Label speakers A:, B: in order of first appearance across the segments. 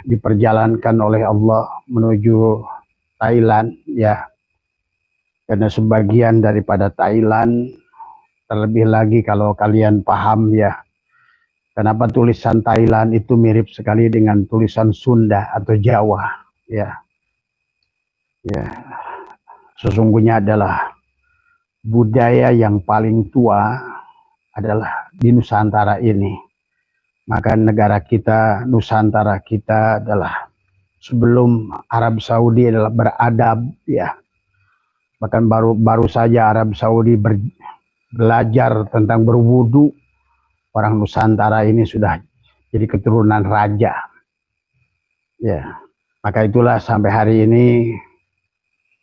A: diperjalankan oleh Allah menuju Thailand ya. Karena sebagian daripada Thailand, terlebih lagi kalau kalian paham ya, kenapa tulisan Thailand itu mirip sekali dengan tulisan Sunda atau Jawa ya. Ya, sesungguhnya adalah budaya yang paling tua adalah di Nusantara ini. Maka negara kita, Nusantara kita adalah sebelum Arab Saudi adalah beradab ya. Bahkan baru saja Arab Saudi belajar tentang berwudu, orang Nusantara ini sudah jadi keturunan raja. Ya, maka itulah sampai hari ini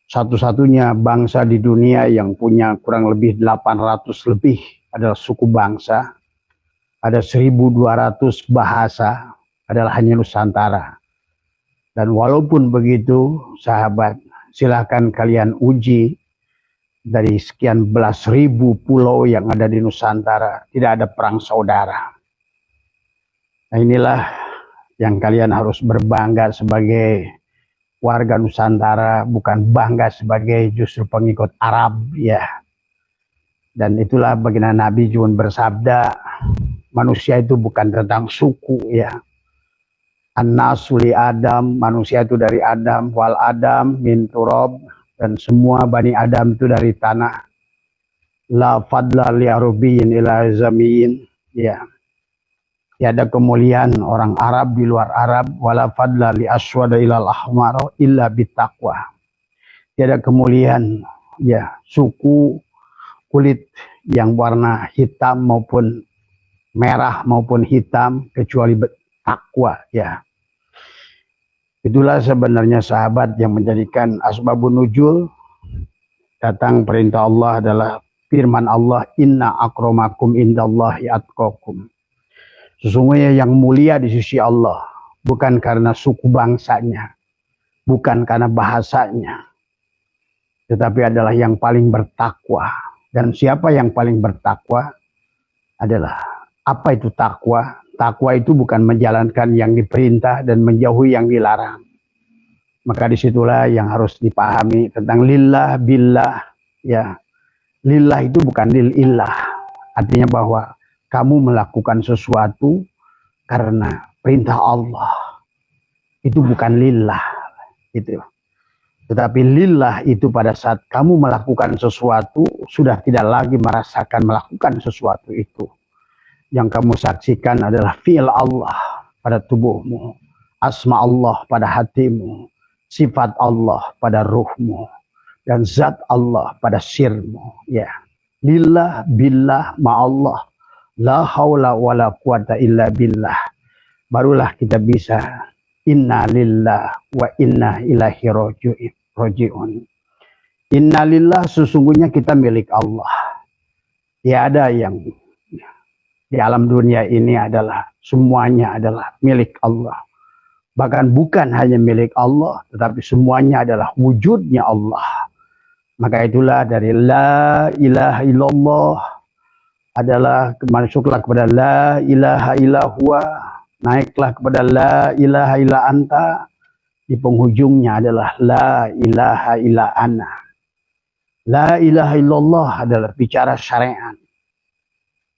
A: satu-satunya bangsa di dunia yang punya kurang lebih 800 lebih adalah suku bangsa. Ada 1.200 bahasa adalah hanya Nusantara. Dan walaupun begitu, sahabat, silakan kalian uji dari sekian belas ribu pulau yang ada di Nusantara, tidak ada perang saudara. Nah, inilah yang kalian harus berbangga sebagai warga Nusantara, bukan bangga sebagai justru pengikut Arab ya. Dan itulah bagaimana Nabi juga bersabda, manusia itu bukan tentang suku ya. An-nasu li Adam, manusia itu dari Adam, wal Adam min turab, dan semua Bani Adam itu dari tanah. La fadla li arabiyyin ila zamiyin ya. Tiada kemuliaan orang Arab di luar Arab, wala fadla li aswada ilal ahmar illa bitaqwa. Tiada kemuliaan ya suku kulit yang warna hitam maupun merah maupun hitam kecuali takwa ya. Itulah sebenarnya sahabat yang menjadikan asbabun nuzul datang perintah Allah adalah firman Allah, inna akramakum indallahi atqakum. Sesungguhnya yang mulia di sisi Allah bukan karena suku bangsanya, bukan karena bahasanya, tetapi adalah yang paling bertakwa. Dan siapa yang paling bertakwa adalah, apa itu takwa? Takwa itu bukan menjalankan yang diperintah dan menjauhi yang dilarang. Maka disitulah yang harus dipahami tentang lillah billah ya. Lillah itu bukan lillah, artinya bahwa kamu melakukan sesuatu karena perintah Allah, itu bukan lillah itu. Tetapi lillah itu pada saat kamu melakukan sesuatu sudah tidak lagi merasakan melakukan sesuatu itu. Yang kamu saksikan adalah fi'il Allah pada tubuhmu, asma Allah pada hatimu, sifat Allah pada ruhmu, dan zat Allah pada sirmu ya. Lillah billah ma'allah, la haula wala quwata illa billah. Barulah kita bisa inna lillah wa inna ilaihi raji'un. Inna lillah, sesungguhnya kita milik Allah. Tiada yang di alam dunia ini adalah semuanya adalah milik Allah. Bahkan bukan hanya milik Allah, tetapi semuanya adalah wujudnya Allah. Maka itulah dari la ilaha illallah adalah masuklah kepada la ilaha illallah, naiklah kepada la ilaha illa anta, di penghujungnya adalah la ilaha illa ana. La ilaha illallah adalah bicara syariat.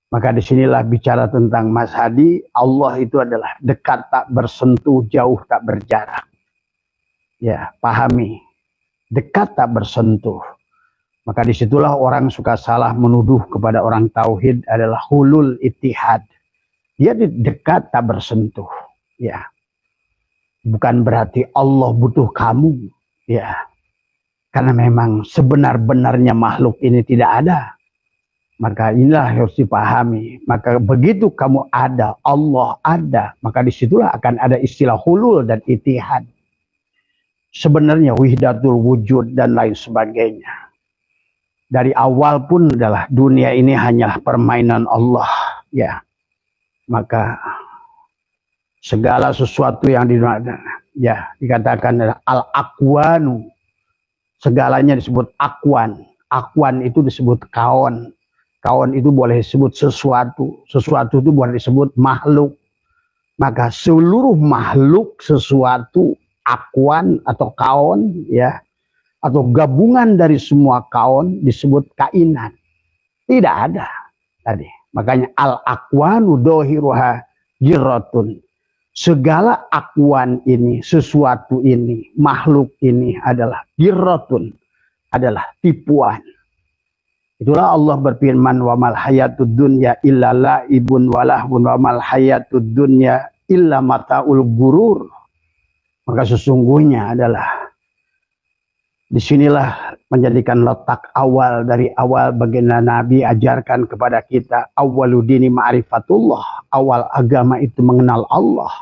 A: Maka disinilah bicara tentang Mas Hadi, Allah itu adalah dekat tak bersentuh, jauh tak berjarak. Ya, pahami. Dekat tak bersentuh. Maka disitulah orang suka salah menuduh kepada orang tauhid adalah hulul ittihad. Dia dekat tak bersentuh. Ya. Bukan berarti Allah butuh kamu. Ya. Karena memang sebenar-benarnya makhluk ini tidak ada. Maka inilah harus dipahami. Maka begitu kamu ada, Allah ada, maka disitulah akan ada istilah hulul dan ittihad. Sebenarnya wihdatul wujud dan lain sebagainya. Dari awal pun adalah dunia ini hanyalah permainan Allah. Ya, maka segala sesuatu yang dikatakan adalah al-akwanu. Segalanya disebut akwan. Akwan itu disebut kawan. Kawan itu boleh disebut sesuatu. Sesuatu itu boleh disebut makhluk. Maka seluruh makhluk, sesuatu, akuan atau kaon, ya, atau gabungan dari semua kaon disebut kainan. Tidak ada tadi. Makanya al-akwanu dohiruha jiratun. Segala akuan ini, sesuatu ini, makhluk ini adalah jiratun, adalah tipuan. Itulah Allah berfirman, wa mal hayatud dunya illa la'ibun wa lahwun wa mal hayatud dunya illa mata'ul gurur. Maka sesungguhnya adalah disinilah menjadikan letak awal dari awal baginda Nabi ajarkan kepada kita, awwaludini ma'rifatullah, awal agama itu mengenal Allah.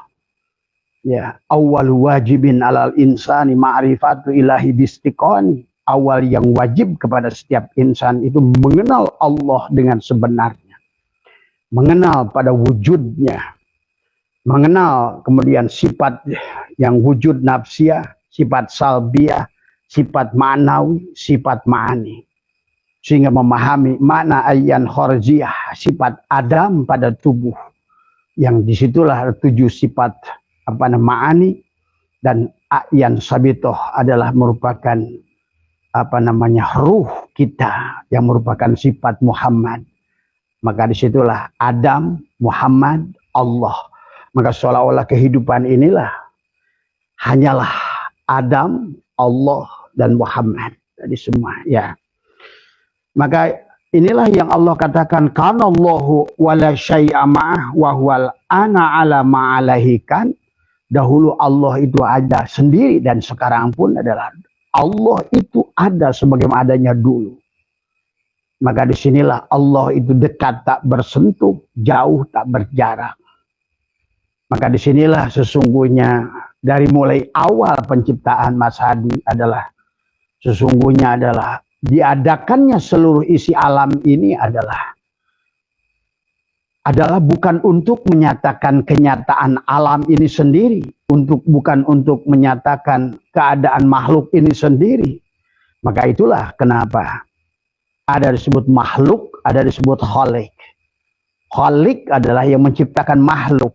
A: Ya, awal wajibin alal insani ma'rifatu ilahi bistiqani. Awal yang wajib kepada setiap insan itu mengenal Allah dengan sebenarnya. Mengenal pada wujudnya. Mengenal kemudian sifat yang wujud nafsiyah, sifat salbiyah, sifat ma'nawi, sifat ma'ani. Sehingga memahami makna ayyan khorjiyah, sifat Adam pada tubuh. Yang disitulah 7 sifat ma'ani, dan ayyan sabitoh adalah merupakan ruh kita yang merupakan sifat Muhammad. Maka disitulah Adam, Muhammad, Allah. Maka seolah-olah kehidupan inilah hanyalah Adam, Allah, dan Muhammad. Jadi semua, ya. Maka inilah yang Allah katakan, kanallahu wala syai'a ma'ah wa huwal ana ala ma'alahikan. Dahulu Allah itu ada sendiri dan sekarang pun adalah Allah itu ada sebagaimana adanya dulu. Maka disinilah Allah itu dekat tak bersentuh, jauh tak berjarak. Maka disinilah sesungguhnya dari mulai awal penciptaan Mas Hadi adalah sesungguhnya adalah diadakannya seluruh isi alam ini adalah bukan untuk menyatakan kenyataan alam ini sendiri, bukan untuk menyatakan keadaan makhluk ini sendiri. Maka itulah kenapa ada disebut makhluk, ada disebut khalik. Khalik adalah yang menciptakan makhluk.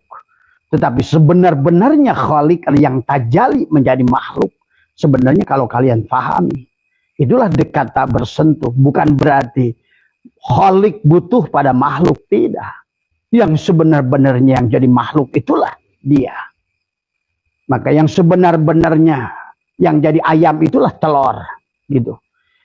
A: Tetapi sebenar-benarnya khalik yang tajali menjadi makhluk. Sebenarnya kalau kalian pahami, itulah dekat tak bersentuh. Bukan berarti khalik butuh pada makhluk, tidak. Yang sebenar-benarnya yang jadi makhluk itulah dia. Maka yang sebenar-benarnya yang jadi ayam itulah telur, gitu.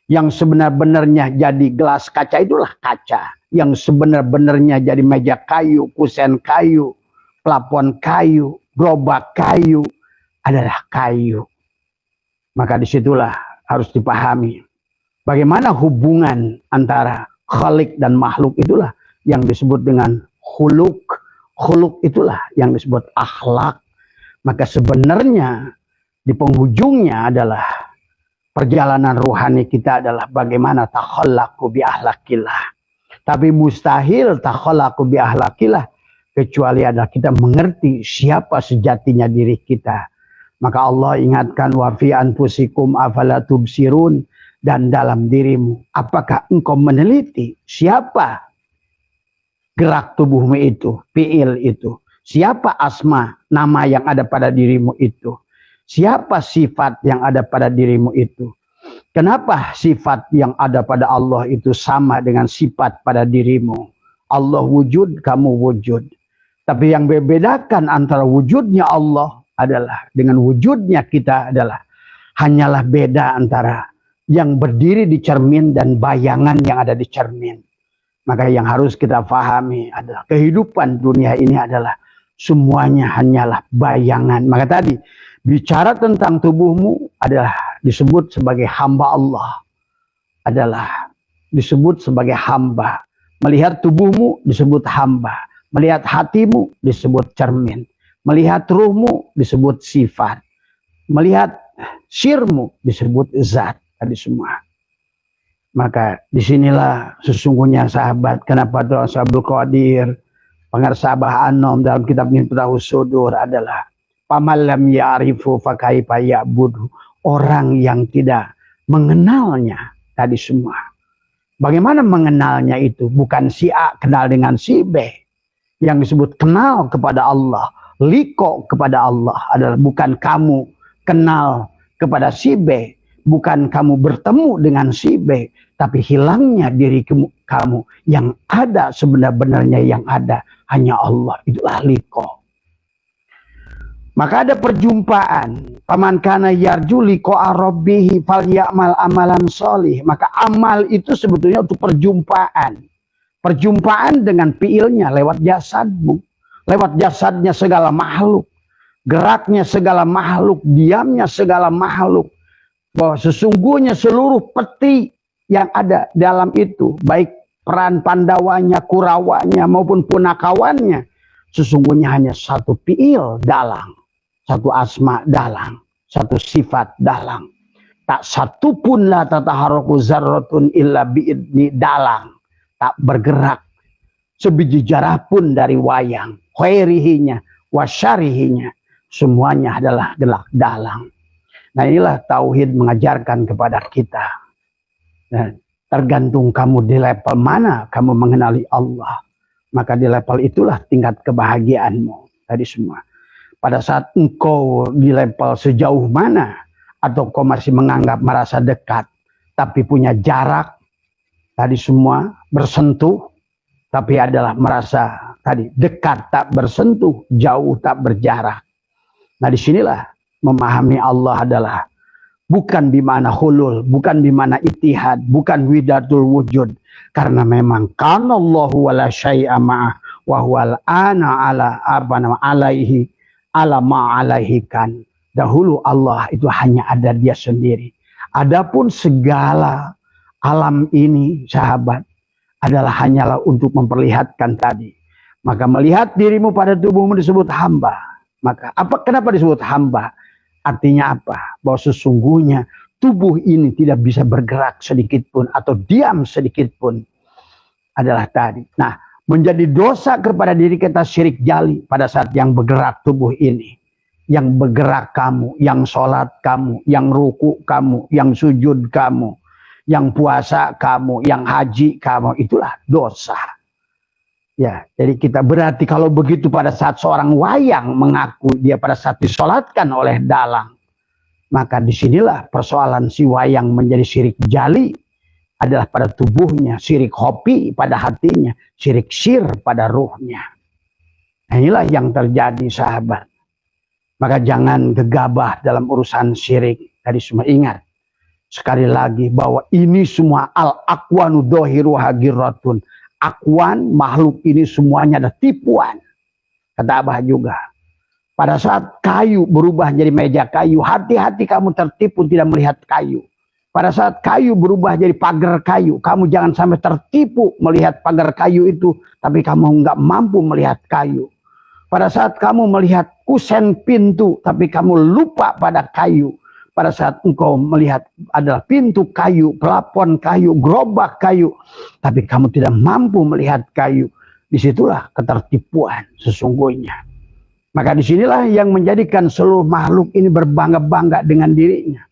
A: Yang sebenar-benarnya jadi gelas kaca itulah kaca. Yang sebenar-benarnya jadi meja kayu, kusen kayu, plafon kayu, gerobak kayu adalah kayu. Maka disitulah harus dipahami bagaimana hubungan antara khalik dan makhluk, itulah yang disebut dengan khuluk. Khuluk itulah yang disebut akhlak. Maka sebenarnya di penghujungnya adalah perjalanan ruhani kita adalah bagaimana takhallaqu bi ahlakillah. Tapi mustahil takhallaqu bi ahlakillah kecuali adalah kita mengerti siapa sejatinya diri kita. Maka Allah ingatkan, wa fi anfusikum afala tubsirun, dan dalam dirimu apakah engkau meneliti siapa gerak tubuhmu itu, fi'il itu, siapa asma, nama yang ada pada dirimu itu, siapa sifat yang ada pada dirimu itu. Kenapa sifat yang ada pada Allah itu sama dengan sifat pada dirimu? Allah wujud, kamu wujud. Tapi yang membedakan antara wujudnya Allah adalah dengan wujudnya kita adalah hanyalah beda antara yang berdiri di cermin dan bayangan yang ada di cermin. Maka yang harus kita pahami adalah kehidupan dunia ini adalah semuanya hanyalah bayangan. Maka tadi bicara tentang tubuhmu adalah disebut sebagai hamba Allah. Adalah disebut sebagai hamba. Melihat tubuhmu disebut hamba. Melihat hatimu disebut cermin. Melihat ruhmu disebut sifat. Melihat sirmu disebut zat. Tadi semua. Maka disinilah sesungguhnya sahabat, kenapa doa Abdul Qadir, pengarsabah Anom dalam kitab Miftahus Sudur adalah pamalam ya'rifu fakaifa ya'budu, orang yang tidak mengenalnya tadi semua. Bagaimana mengenalnya itu? Bukan si A kenal dengan si B. Yang disebut kenal kepada Allah, liko kepada Allah adalah bukan kamu kenal kepada si B, bukan kamu bertemu dengan si B, tapi hilangnya diri kamu. Yang ada sebenar-benarnya yang ada hanya Allah. Itulah liko. Maka ada perjumpaan. Paman kana yarju liqa'a rabbih falyamal amalan sholih. Maka amal itu sebetulnya untuk perjumpaan. Perjumpaan dengan fiilnya lewat jasadmu. Lewat jasadnya segala makhluk. Geraknya segala makhluk. Diamnya segala makhluk. Bahwa sesungguhnya seluruh peti yang ada dalam itu. Baik peran Pandawanya, Kurawanya maupun punakawannya. Sesungguhnya hanya satu fiil dalang. Satu asma dalang, satu sifat dalang. Tak satu pun la tataharuku zarratun illa biidni dalang. Tak bergerak sebiji jarah pun dari wayang. Khairihinya, wasyarihinya. Semuanya adalah gelak dalang. Nah inilah tauhid mengajarkan kepada kita. Nah, tergantung kamu di level mana kamu mengenali Allah. Maka di level itulah tingkat kebahagiaanmu. Tadi semua. Pada saat engkau di level sejauh mana, atau kau masih menganggap merasa dekat, tapi punya jarak, tadi semua bersentuh, tapi adalah merasa tadi dekat tak bersentuh, jauh tak berjarak. Nah disinilah memahami Allah adalah bukan bimana hulul, bukan bimana ittihad, bukan widatul wujud, karena memang kana Allahu wala syai'a ma'ah wa huwal ana ala abana alaihi alama alaihikan. Dahulu Allah itu hanya ada dia sendiri. Adapun segala alam ini sahabat adalah hanyalah untuk memperlihatkan tadi. Maka melihat dirimu pada tubuhmu disebut hamba. Maka kenapa disebut hamba? Artinya apa? Bahwa sesungguhnya tubuh ini tidak bisa bergerak sedikit pun atau diam sedikit pun adalah tadi. Nah, menjadi dosa kepada diri kita syirik jali pada saat yang bergerak tubuh ini. Yang bergerak kamu, yang sholat kamu, yang ruku kamu, yang sujud kamu, yang puasa kamu, yang haji kamu. Itulah dosa. Ya, jadi kita berarti kalau begitu pada saat seorang wayang mengaku dia pada saat disolatkan oleh dalang. Maka disinilah persoalan si wayang menjadi syirik jali. Adalah pada tubuhnya, syirik hopi pada hatinya, syirik syir pada ruhnya. Nah, inilah yang terjadi sahabat. Maka jangan gegabah dalam urusan syirik. Tadi semua ingat. Sekali lagi bahwa ini semua al-aqwanu dohiru hagiratun. Akwan, makhluk ini semuanya ada tipuan. Kata Abah juga. Pada saat kayu berubah jadi meja kayu, hati-hati kamu tertipu tidak melihat kayu. Pada saat kayu berubah jadi pagar kayu, kamu jangan sampai tertipu melihat pagar kayu itu, tapi kamu nggak mampu melihat kayu. Pada saat kamu melihat kusen pintu, tapi kamu lupa pada kayu. Pada saat engkau melihat adalah pintu kayu, pelapon kayu, gerobak kayu, tapi kamu tidak mampu melihat kayu. Disitulah ketertipuan sesungguhnya. Maka disinilah yang menjadikan seluruh makhluk ini berbangga-bangga dengan dirinya.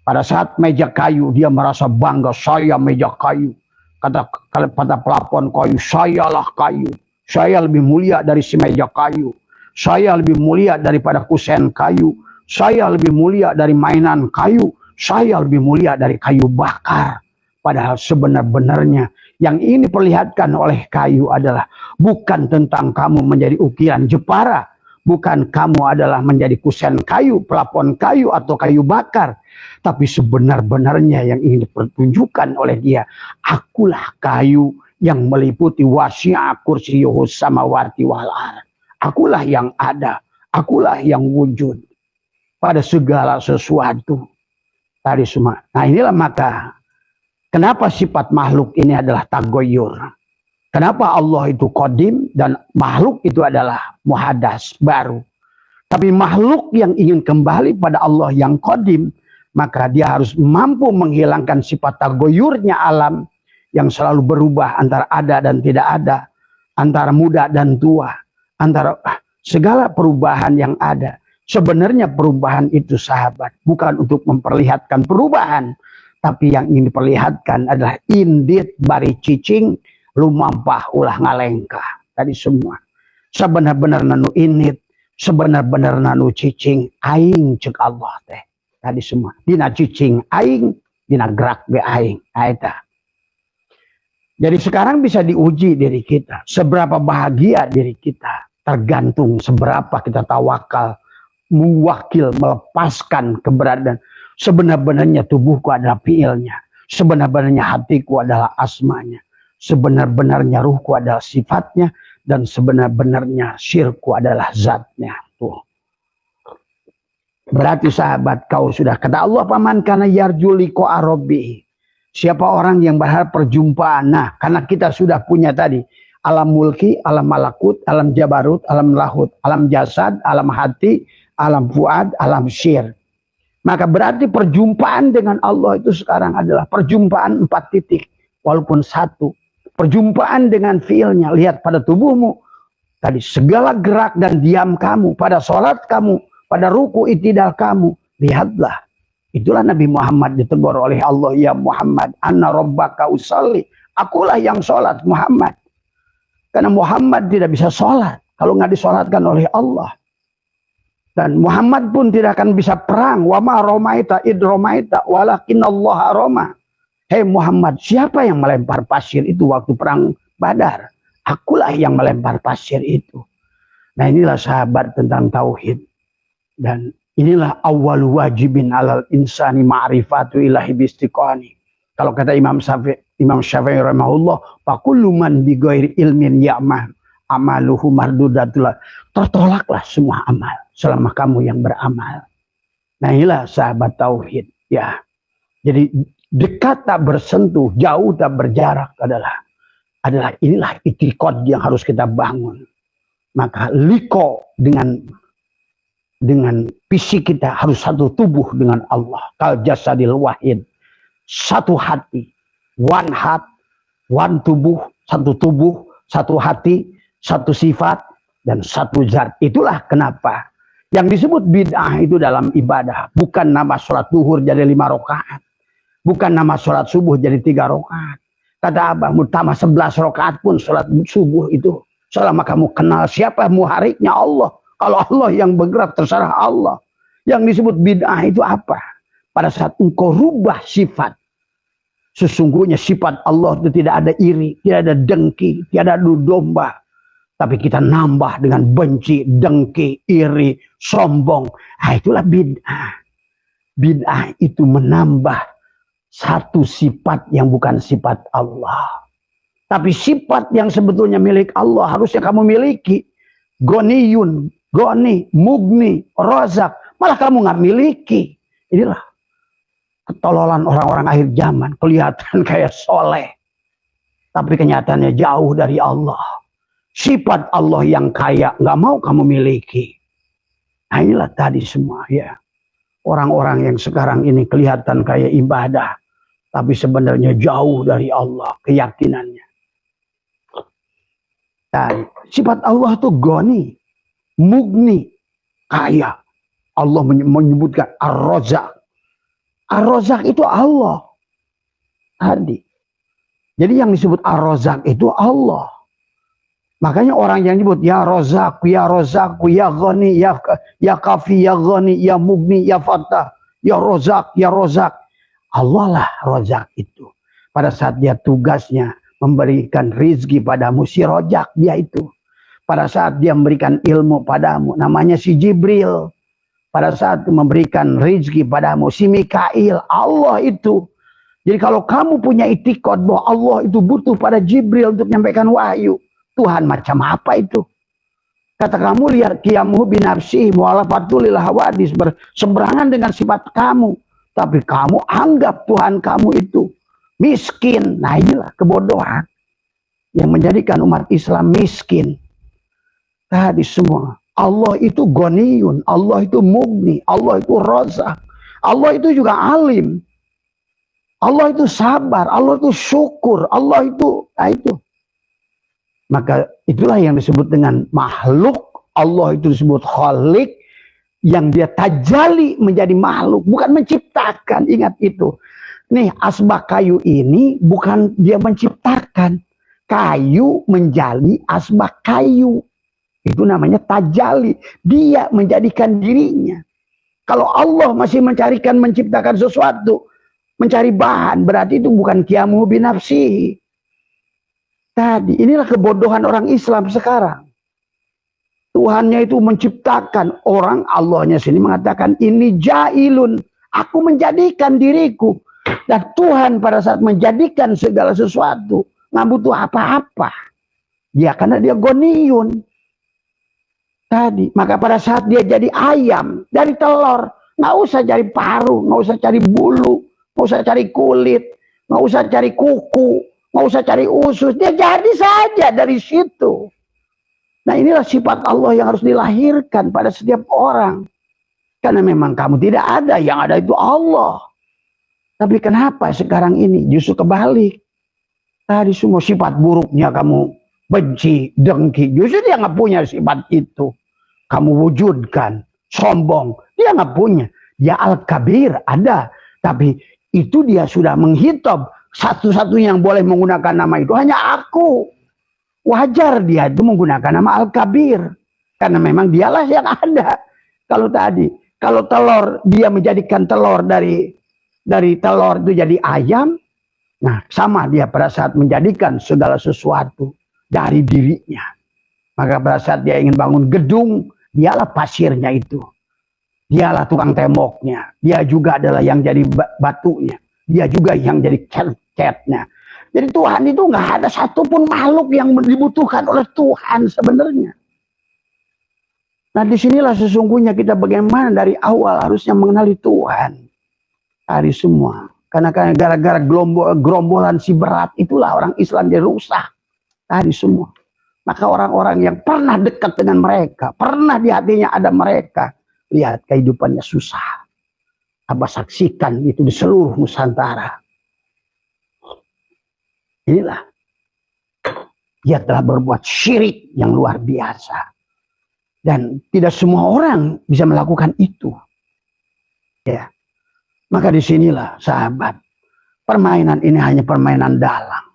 A: Pada saat meja kayu, dia merasa bangga, saya meja kayu. Pada pelapon kayu, sayalah kayu. Saya lebih mulia dari si meja kayu. Saya lebih mulia daripada kusen kayu. Saya lebih mulia dari mainan kayu. Saya lebih mulia dari kayu bakar. Padahal sebenar-benarnya yang ini diperlihatkan oleh kayu adalah bukan tentang kamu menjadi ukiran Jepara. Bukan kamu adalah menjadi kusen kayu, pelapon kayu, atau kayu bakar. Tapi sebenar-benarnya yang ingin dipertunjukkan oleh dia. Akulah kayu yang meliputi wasi'a kursiyuhus samawati wal ardh. Akulah yang ada. Akulah yang wujud. Pada segala sesuatu. Tadi semua. Nah inilah maka. Kenapa sifat makhluk ini adalah tagoyur. Kenapa Allah itu qadim dan makhluk itu adalah muhadas, baru. Tapi makhluk yang ingin kembali pada Allah yang qadim, maka dia harus mampu menghilangkan sifat tagoyurnya alam yang selalu berubah antara ada dan tidak ada, antara muda dan tua, antara segala perubahan yang ada. Sebenarnya perubahan itu sahabat, bukan untuk memperlihatkan perubahan, tapi yang ingin diperlihatkan adalah indit bari cicing, lumampah ulah ngalengkah. Tadi semua. Sebenar-benar nanu init. sebenar-benar nanu cicing aing cek Allah teh. Tadi semua dina cicing aing, dina gerak ge aing. Eta. Jadi sekarang bisa diuji diri kita, seberapa bahagia diri kita, tergantung seberapa kita tawakal, mewakil, melepaskan keberadaan. Sebenar-benarnya tubuhku adalah fiilnya, sebenar-benarnya hatiku adalah asmanya, sebenar-benarnya ruhku adalah sifatnya, dan sebenar-benarnya syirku adalah zatnya. Tuh. Berarti sahabat, kau sudah kata Allah, paman kana yarju liqa rabbi. Siapa orang yang berharap perjumpaan. Nah, karena kita sudah punya tadi alam mulki, alam malakut, alam jabarut, alam lahut, alam jasad, alam hati, alam fuad, alam syir. Maka berarti perjumpaan dengan Allah itu sekarang adalah perjumpaan 4 titik. Walaupun 1. Perjumpaan dengan fiilnya. Lihat pada tubuhmu. Tadi segala gerak dan diam kamu. Pada sholat kamu. Pada ruku itidal kamu. Lihatlah. Itulah Nabi Muhammad ditegur oleh Allah. Ya Muhammad, anna rabbaka usalli. Akulah yang sholat Muhammad. Karena Muhammad tidak bisa sholat kalau nggak disolatkan oleh Allah. Dan Muhammad pun tidak akan bisa perang. Wa ma romaita id romaita walakin Allah roma. Hei Muhammad, siapa yang melempar pasir itu waktu perang Badar? Akulah yang melempar pasir itu. Nah inilah sahabat tentang tauhid. Dan inilah awal wajibin alal insani ma'rifatu ilahi bistiqani. Kalau kata Imam Syafi'i rahimahullah, fakullu man bi ghairi ilmin ya'mal amaluhu mardudatullah. Tertolaklah semua amal selama kamu yang beramal. Nah inilah sahabat tauhid ya. Jadi dekat tak bersentuh, jauh tak berjarak adalah inilah itikad yang harus kita bangun. Maka liko dengan fisik kita harus satu tubuh dengan Allah. Kal jasadil wahid. Satu hati. One heart. One tubuh. Satu hati. Satu sifat. Dan satu zat. Itulah kenapa. Yang disebut bid'ah itu dalam ibadah. Bukan nama sholat duhur jadi 5 rakaat. Bukan nama sholat subuh jadi 3 rakaat. Kata Abah, mutama 11 rakaat pun sholat subuh itu. Selama kamu kenal siapa muhariknya Allah. Kalau Allah yang bergerak terserah Allah. Yang disebut bid'ah itu apa? Pada saat engkau rubah sifat. Sesungguhnya sifat Allah itu tidak ada iri, tidak ada dengki, tidak ada domba. Tapi kita nambah dengan benci, dengki, iri, sombong. Nah, itulah bid'ah. Bid'ah itu menambah satu sifat yang bukan sifat Allah. Tapi sifat yang sebetulnya milik Allah harusnya kamu miliki. Goniyun, goni, mugni, rozak. Malah kamu nggak miliki. Inilah ketololan orang-orang akhir zaman. Kelihatan kayak soleh. Tapi kenyataannya jauh dari Allah. Sifat Allah yang kaya nggak mau kamu miliki. Nah inilah tadi semua ya. Orang-orang yang sekarang ini kelihatan kayak ibadah. Tapi sebenarnya jauh dari Allah keyakinannya. Dan sifat Allah itu goni, mugni, kaya. Allah menyebutkan Ar-Razak. Ar-Razak itu Allah. Tadi. Jadi yang disebut Ar-Razak itu Allah. Makanya orang yang nyebut ya Razak, ya Razak, ya Ghani, ya Kafi, ya Ghani, ya Mugni, ya Fattah, ya Razak, ya Razak. Allah lah Razak itu. Pada saat dia tugasnya memberikan rizki padamu, si Rojak dia itu. Pada saat dia memberikan ilmu padamu, namanya si Jibril. Pada saat memberikan rizki padamu, si Mikail, Allah itu. Jadi kalau kamu punya itikad bahwa Allah itu butuh pada Jibril untuk menyampaikan wahyu, Tuhan macam apa itu? Kata kamu lihat qiyamuhu binafsihi mu'alafatul lil hawadis, berseberangan dengan sifat kamu. Tapi kamu anggap Tuhan kamu itu miskin. Nah inilah kebodohan yang menjadikan umat Islam miskin. Tadi semua. Allah itu goniyun. Allah itu mugni. Allah itu rozak. Allah itu juga alim. Allah itu sabar. Allah itu syukur. Allah itu. Nah itu. Maka itulah yang disebut dengan makhluk. Allah itu disebut khalik. Yang dia tajali menjadi makhluk. Bukan menciptakan. Ingat itu. Nih asbak kayu ini bukan dia menciptakan. Kayu menjadi asbak kayu. Itu namanya tajali. Dia menjadikan dirinya. Kalau Allah masih menciptakan sesuatu, mencari bahan, berarti itu bukan qiyamuhu binafsihi. Tadi, inilah kebodohan orang Islam sekarang. Tuhannya itu menciptakan orang, Allahnya sini mengatakan, ini jailun, aku menjadikan diriku. Dan Tuhan pada saat menjadikan segala sesuatu, nggak butuh apa-apa. Ya, karena dia goniyun. Tadi, maka pada saat dia jadi ayam dari telur, nggak usah cari paru, nggak usah cari bulu, nggak usah cari kulit, nggak usah cari kuku, nggak usah cari usus, dia jadi saja dari situ. Nah, inilah sifat Allah yang harus dilahirkan pada setiap orang, karena memang kamu tidak ada, yang ada itu Allah. Tapi kenapa sekarang ini justru kebalik? Tadi semua sifat buruknya kamu benci, dengki, justru dia nggak punya sifat itu. Kamu wujudkan, sombong, dia nggak punya. Dia Al-Kabir ada, tapi itu dia sudah menghitop. Satu-satunya yang boleh menggunakan nama itu hanya aku. Wajar dia itu menggunakan nama Al-Kabir, karena memang dialah yang ada. Kalau tadi, kalau telur, dia menjadikan telur dari telur itu jadi ayam. Nah, sama dia pada saat menjadikan segala sesuatu dari dirinya. Maka pada saat dia ingin bangun gedung, dialah pasirnya itu. Dialah tukang temboknya. Dia juga adalah yang jadi batunya. Dia juga yang jadi catnya. Jadi Tuhan itu nggak ada satupun makhluk yang dibutuhkan oleh Tuhan sebenarnya. Nah, disinilah sesungguhnya kita bagaimana dari awal harusnya mengenali Tuhan. Hari semua. Karena gara-gara gerombolan si berat, itulah orang Islam dia rusak. Hari semua. Maka orang-orang yang pernah dekat dengan mereka, pernah di hatinya ada mereka, lihat kehidupannya susah. Abah saksikan itu di seluruh Nusantara. Inilah. Dia telah berbuat syirik yang luar biasa. Dan tidak semua orang bisa melakukan itu. Ya. Maka disinilah sahabat, permainan ini hanya permainan dalang.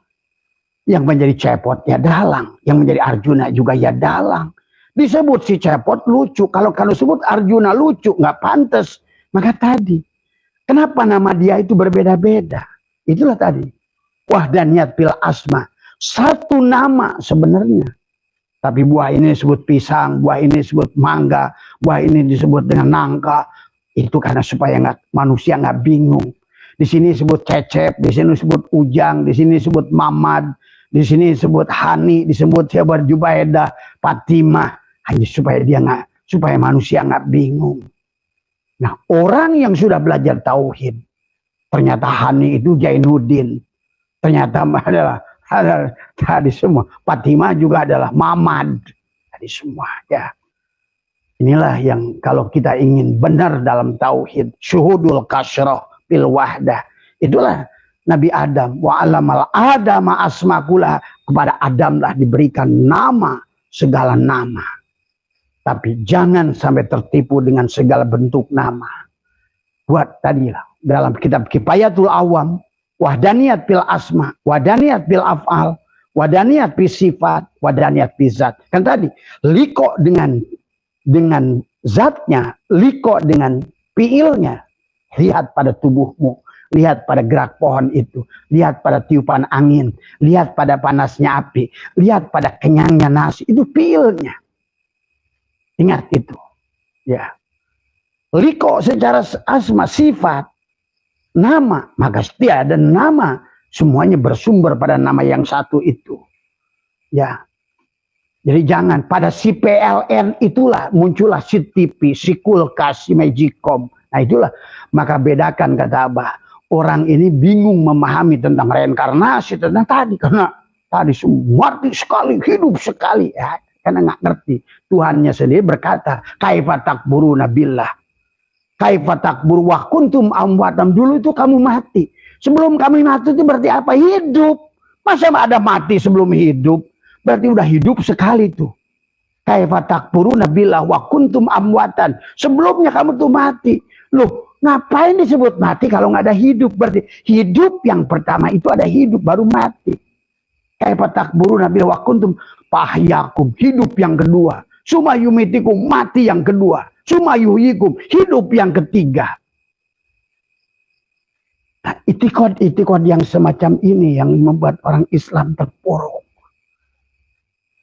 A: Yang menjadi cepot ya dalang, yang menjadi Arjuna juga ya dalang. Disebut si cepot lucu, kalau sebut Arjuna lucu nggak pantas. Maka tadi, kenapa nama dia itu berbeda-beda? Itulah tadi. Wahdaniyat bil asma, satu nama sebenarnya. Tapi buah ini disebut pisang, buah ini disebut mangga, buah ini disebut dengan nangka. Itu karena supaya manusia nggak bingung. Di sini disebut Cecep, di sini disebut Ujang, di sini disebut Mamad, di sini disebut Hani, disebut Syabar Jubaidah, Fatimah, hanya supaya manusia nggak bingung. Nah, orang yang sudah belajar tauhid, ternyata Hani itu Jainuddin, ternyata adalah tadi semua. Fatimah juga adalah Mamad, tadi semua ya. Inilah yang kalau kita ingin benar dalam tauhid, syuhudul kasroh bil wahdah. Itulah Nabi Adam. Wa alamal adama asmakula. Kepada Adam lah diberikan nama, segala nama. Tapi jangan sampai tertipu dengan segala bentuk nama. Buat tadilah dalam kitab Kifayatul Awam, wahdaniyat bil asma, wahdaniyat bil af'al, wahdaniyat bil sifat, wahdaniyat bil zat. Kan tadi, liko dengan zatnya, liko dengan fiilnya. Lihat pada tubuhmu, lihat pada gerak pohon itu, lihat pada tiupan angin, lihat pada panasnya api, lihat pada kenyangnya nasi, itu fiilnya. Ingat itu. Ya. Liko secara asma, sifat, nama, maka setiap ada nama, semuanya bersumber pada nama yang satu itu. Ya. Jadi jangan pada si PLN itulah muncullah si TV, si kulkas, si Magicom. Nah itulah, maka bedakan kata Abah. Orang ini bingung memahami tentang reinkarnasi, tentang tadi. Karena tadi semua mati sekali, hidup sekali. Ya, karena nggak ngerti. Tuhannya sendiri berkata, kaifa takburuna billah. Kaifa takbur wa kuntum amwatam. Dulu itu kamu mati. Sebelum kami mati itu berarti apa? Hidup. Masa ada mati sebelum hidup? Berarti udah hidup sekali tuh. Kaifa takburuna billah wa kuntum amwatan. Sebelumnya kamu tuh mati. Loh, ngapain disebut mati kalau nggak ada hidup? Berarti hidup yang pertama itu ada hidup baru mati. Kaifa takburuna billah wa kuntum fahyakum. Hidup yang kedua Suma yumitikum, mati yang kedua. Suma yuhyikum, hidup yang ketiga. Nah, itikad yang semacam ini yang membuat orang Islam terpuruk.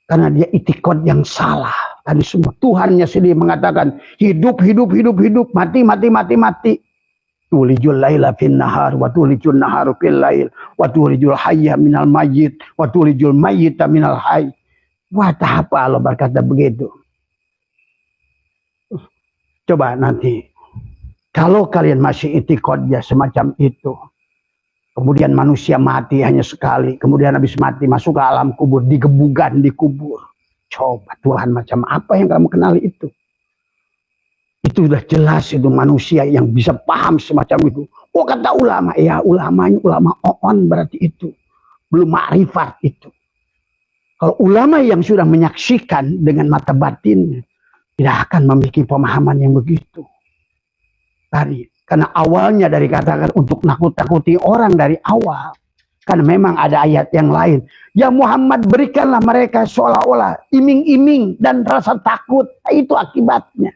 A: Karena dia itikad yang salah. Tadi semua Tuhannya sendiri mengatakan hidup, mati. Tulijul laila fin nahar wa tulijul naharu fil lail wa tulijul hayya minal mayyit wa tulijul mayyita minal hayy. Buat apa Allah berkata begitu? Coba nanti kalau kalian masih itikadnya semacam itu, kemudian manusia mati hanya sekali, kemudian habis mati masuk ke alam kubur, digebukan, dikubur. Coba Tuhan macam apa yang kamu kenali itu? Itu sudah jelas itu manusia yang bisa paham semacam itu. Oh kata ulama, ya ulamanya ulama on berarti itu. Belum ma'rifat itu. Kalau ulama yang sudah menyaksikan dengan mata batin, tidak akan memiliki pemahaman yang begitu. Tadi, karena awalnya dari katakan untuk nakut-nakuti orang dari awal. Karena memang ada ayat yang lain. Ya Muhammad berikanlah mereka seolah-olah iming-iming dan rasa takut. Itu akibatnya.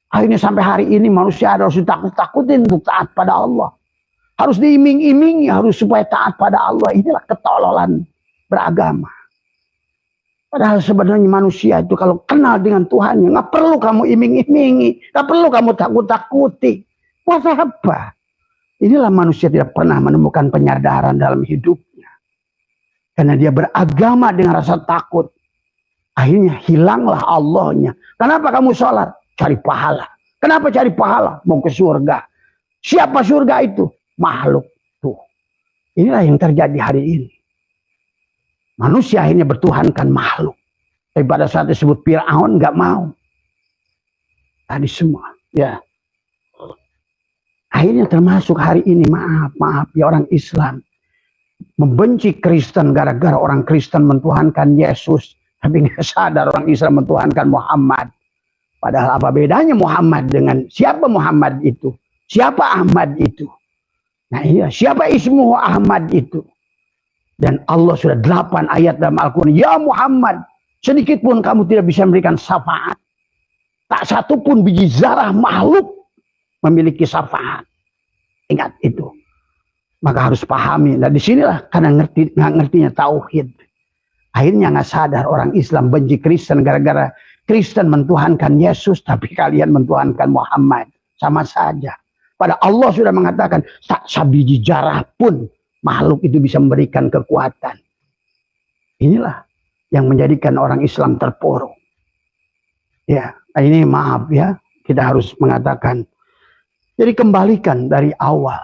A: Akhirnya sampai hari ini manusia harus ditakut-takutin untuk taat pada Allah. Harus diiming-imingi, harus supaya taat pada Allah. Inilah ketololan beragama. Padahal sebenarnya manusia itu kalau kenal dengan Tuhannya, nggak perlu kamu iming-imingi, nggak perlu kamu takut-takuti. Buat apa? Inilah manusia tidak pernah menemukan penyadaran dalam hidupnya. Karena dia beragama dengan rasa takut. Akhirnya hilanglah Allahnya. Kenapa kamu sholat? Cari pahala. Kenapa cari pahala? Mau ke surga. Siapa surga itu? Makhluk. Tuh. Inilah yang terjadi hari ini. Manusia akhirnya bertuhankan makhluk. Tapi pada saat disebut Fir'aun nggak mau. Tadi semua. Ya. Akhirnya termasuk hari ini, maaf ya orang Islam. Membenci Kristen gara-gara orang Kristen mentuhankan Yesus. Tapi nggak sadar orang Islam mentuhankan Muhammad. Padahal apa bedanya Muhammad dengan siapa Muhammad itu? Siapa Ahmad itu? Nah iya, siapa ismuhu Ahmad itu? Dan Allah sudah 8 ayat dalam Al-Quran. Ya Muhammad, sedikit pun kamu tidak bisa memberikan syafaat. Tak satu pun biji zarah makhluk memiliki syafaat. Ingat itu. Maka harus pahami. Nah disinilah karena nggak ngertinya tauhid. Akhirnya nggak sadar orang Islam benci Kristen gara-gara Kristen mentuhankan Yesus, tapi kalian mentuhankan Muhammad. Sama saja. Padahal Allah sudah mengatakan, tak sabiji jarah pun makhluk itu bisa memberikan kekuatan. Inilah yang menjadikan orang Islam terpuruk. Ya, ini maaf ya, kita harus mengatakan. Jadi kembalikan dari awal.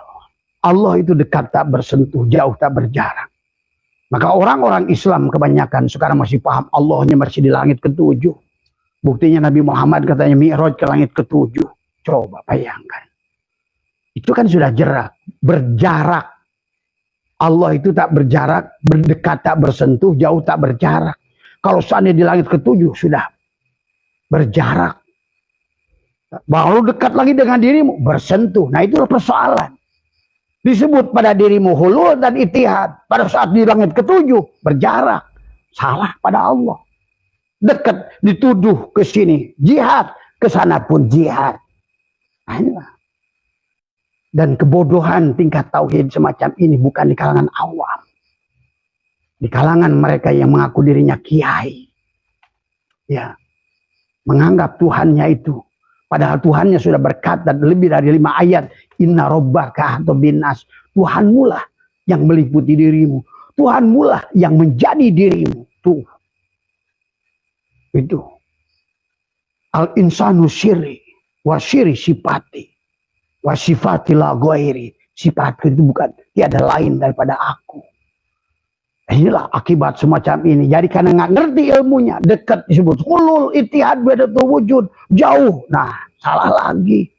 A: Allah itu dekat tak bersentuh, jauh tak berjarak. Maka orang-orang Islam kebanyakan sekarang masih paham Allahnya masih di langit ke-7. Buktinya Nabi Muhammad katanya Mi'raj ke langit ke-7. Coba bayangkan. Itu kan sudah berjarak. Allah itu tak berjarak, berdekat tak bersentuh, jauh tak berjarak. Kalau seandainya di langit ke-7 sudah berjarak. Baru dekat lagi dengan dirimu, bersentuh. Nah itulah persoalan. Disebut pada dirimu hulul dan itihad. Pada saat di langit ke-7 berjarak. Salah pada Allah. Dekat dituduh ke sini jihad, ke sana pun jihad. Nah, dan kebodohan tingkat tauhid semacam ini bukan di kalangan awam. Di kalangan mereka yang mengaku dirinya kiai. Ya. Menganggap Tuhannya itu. Padahal Tuhannya sudah berkata lebih dari 5 ayat. Inna robbaka atau binas. Tuhanmu lah yang meliputi dirimu. Tuhanmu lah yang menjadi dirimu. Tuh. Itu. Al-insanu syiri. Wa syiri sifati. Wa sifati la ghairi. Sifatku itu bukan tiada lain daripada aku. Inilah akibat semacam ini. Jadi karena nggak ngerti ilmunya, dekat disebut hulul, itihad, wahdatul wujud, jauh. Nah, salah lagi.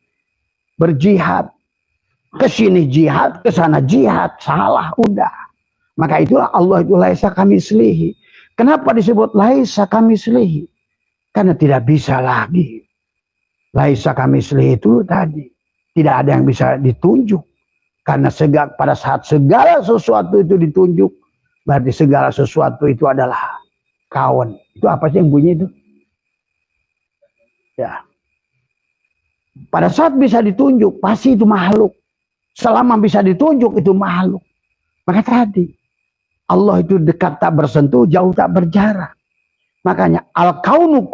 A: Berjihad. Ke sini jihad, ke sana jihad, salah udah. Maka itulah Allah itu laisa kamitslihi. Kenapa disebut laisa kamitslihi? Karena tidak bisa lagi. Laisa kamitslihi itu tadi tidak ada yang bisa ditunjuk. Karena pada saat segala sesuatu itu ditunjuk, berarti segala sesuatu itu adalah kawan. Itu apa sih yang bunyi itu? Ya. Pada saat bisa ditunjuk, pasti itu makhluk. Selama bisa ditunjuk, itu makhluk. Maka tadi, Allah itu dekat tak bersentuh, jauh tak berjarak. Makanya al-kaunu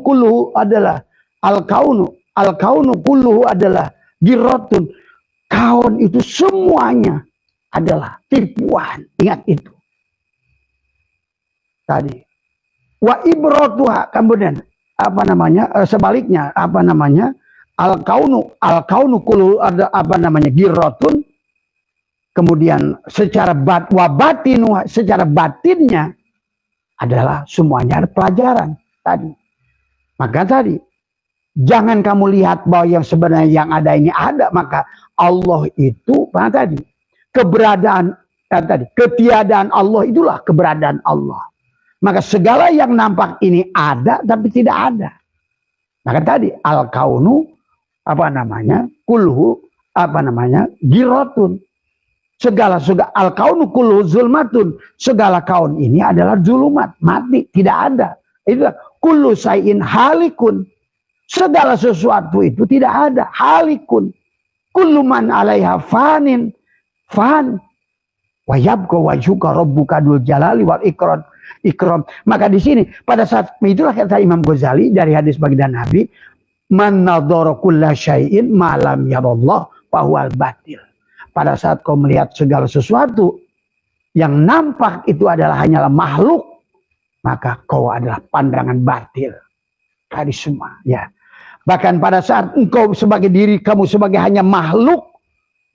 A: kulluhu adalah al-kaunu kulluhu adalah giratun. Kaun itu semuanya adalah tipuan. Ingat itu. Tadi. Wa ibratuha, kemudian apa namanya? Sebaliknya apa namanya? Al-kaunu kulluhu ada apa namanya? Giratun. Kemudian secara secara batinnya adalah semuanya ada pelajaran tadi. Maka tadi jangan kamu lihat bahwa yang sebenarnya yang ada ini ada, maka Allah itu tadi keberadaan tadi ketiadaan Allah itulah keberadaan Allah. Maka segala yang nampak ini ada tapi tidak ada. Maka tadi al-kaunu apa namanya? Kulhu apa namanya? Giratun. Segala al-kaunu kullu zulmatun. Segala kaun ini adalah zulumat, mati, tidak ada. Itu kullu syai'in halikun. Segala sesuatu itu tidak ada, halikun. Kullu man 'alaiha fanin, fan. Wa yabqa wajhuka rabbuka dzul jalali wal ikram. Maka di sini pada saat itulah kata Imam Ghazali dari hadis baginda Nabi, man nadhara kulla syai'in ma lam yarallah fa huwal batil. Pada saat kau melihat segala sesuatu yang nampak itu adalah hanyalah makhluk, maka kau adalah pandangan batil. Tadi semua, ya. Bahkan pada saat engkau sebagai diri kamu sebagai hanya makhluk,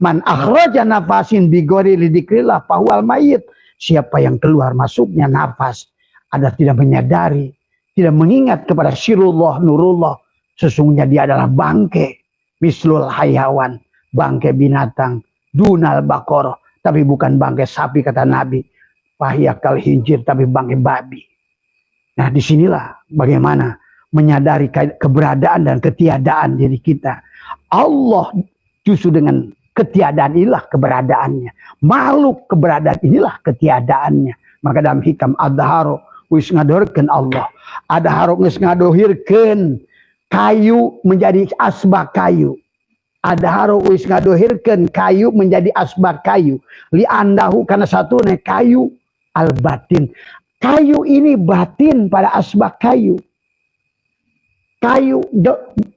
A: man akhraja nafasin bi ghairi dzikrillah fahuwal mayyit. Siapa yang keluar masuknya nafas ada tidak menyadari, tidak mengingat kepada sirullah nurullah, sesungguhnya dia adalah bangke, mislul hayawan, bangke binatang. Dunal bakoroh, tapi bukan bangkai sapi kata Nabi. Pahyakal hinjir, tapi bangkai babi. Nah disinilah bagaimana menyadari keberadaan dan ketiadaan diri kita. Allah justru dengan ketiadaan inilah keberadaannya. Makhluk keberadaan inilah ketiadaannya. Maka dalam hikam adharo wis ngadorkeun Allah. Adharo wis ngadohirkeun kayu menjadi asbak kayu. Adharo wis ngadohirkeun kayu menjadi asbak kayu. Li andahu karena satu kayu al batin. Kayu ini batin pada asbak kayu.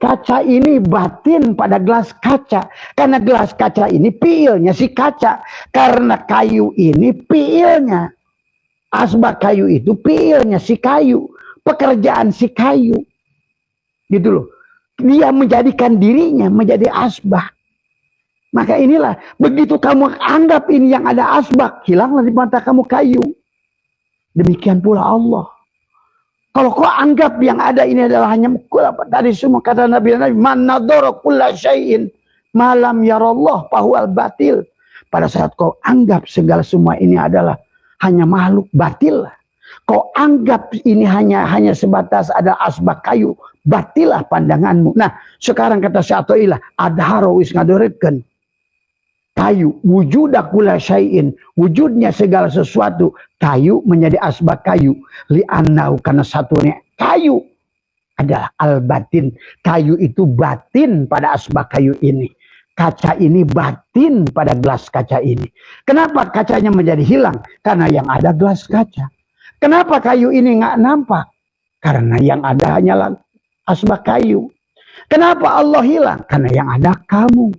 A: Kaca ini batin pada gelas kaca. Karena gelas kaca ini piilnya si kaca. Karena kayu ini piilnya. Asbak kayu itu piilnya si kayu. Pekerjaan si kayu. Gitu loh. Dia menjadikan dirinya menjadi asbak. Maka inilah, begitu kamu anggap ini yang ada asbak, hilanglah di mata kamu kayu. Demikian pula Allah. Kalau kau anggap yang ada ini adalah hanya dari semua kata Nabi, man nadhara kulla syai'in malam yarallah fahuwal batil. Pada saat kau anggap segala semua ini adalah hanya makhluk batil. Kau anggap ini hanya sebatas ada asbak kayu, batilah pandanganmu. Nah, sekarang kata Syatoilah, adharo wis ngadorkeun kayu, wujuda kulla syai'in, wujudnya segala sesuatu, kayu menjadi asbak kayu. Li annau karena satunya kayu adalah al batin. Kayu itu batin pada asbak kayu ini. Kaca ini batin pada gelas kaca ini. Kenapa kacanya menjadi hilang? Karena yang ada gelas kaca. Kenapa kayu ini nggak nampak? Karena yang ada hanyalah asbak kayu. Kenapa Allah hilang? Karena yang ada kamu.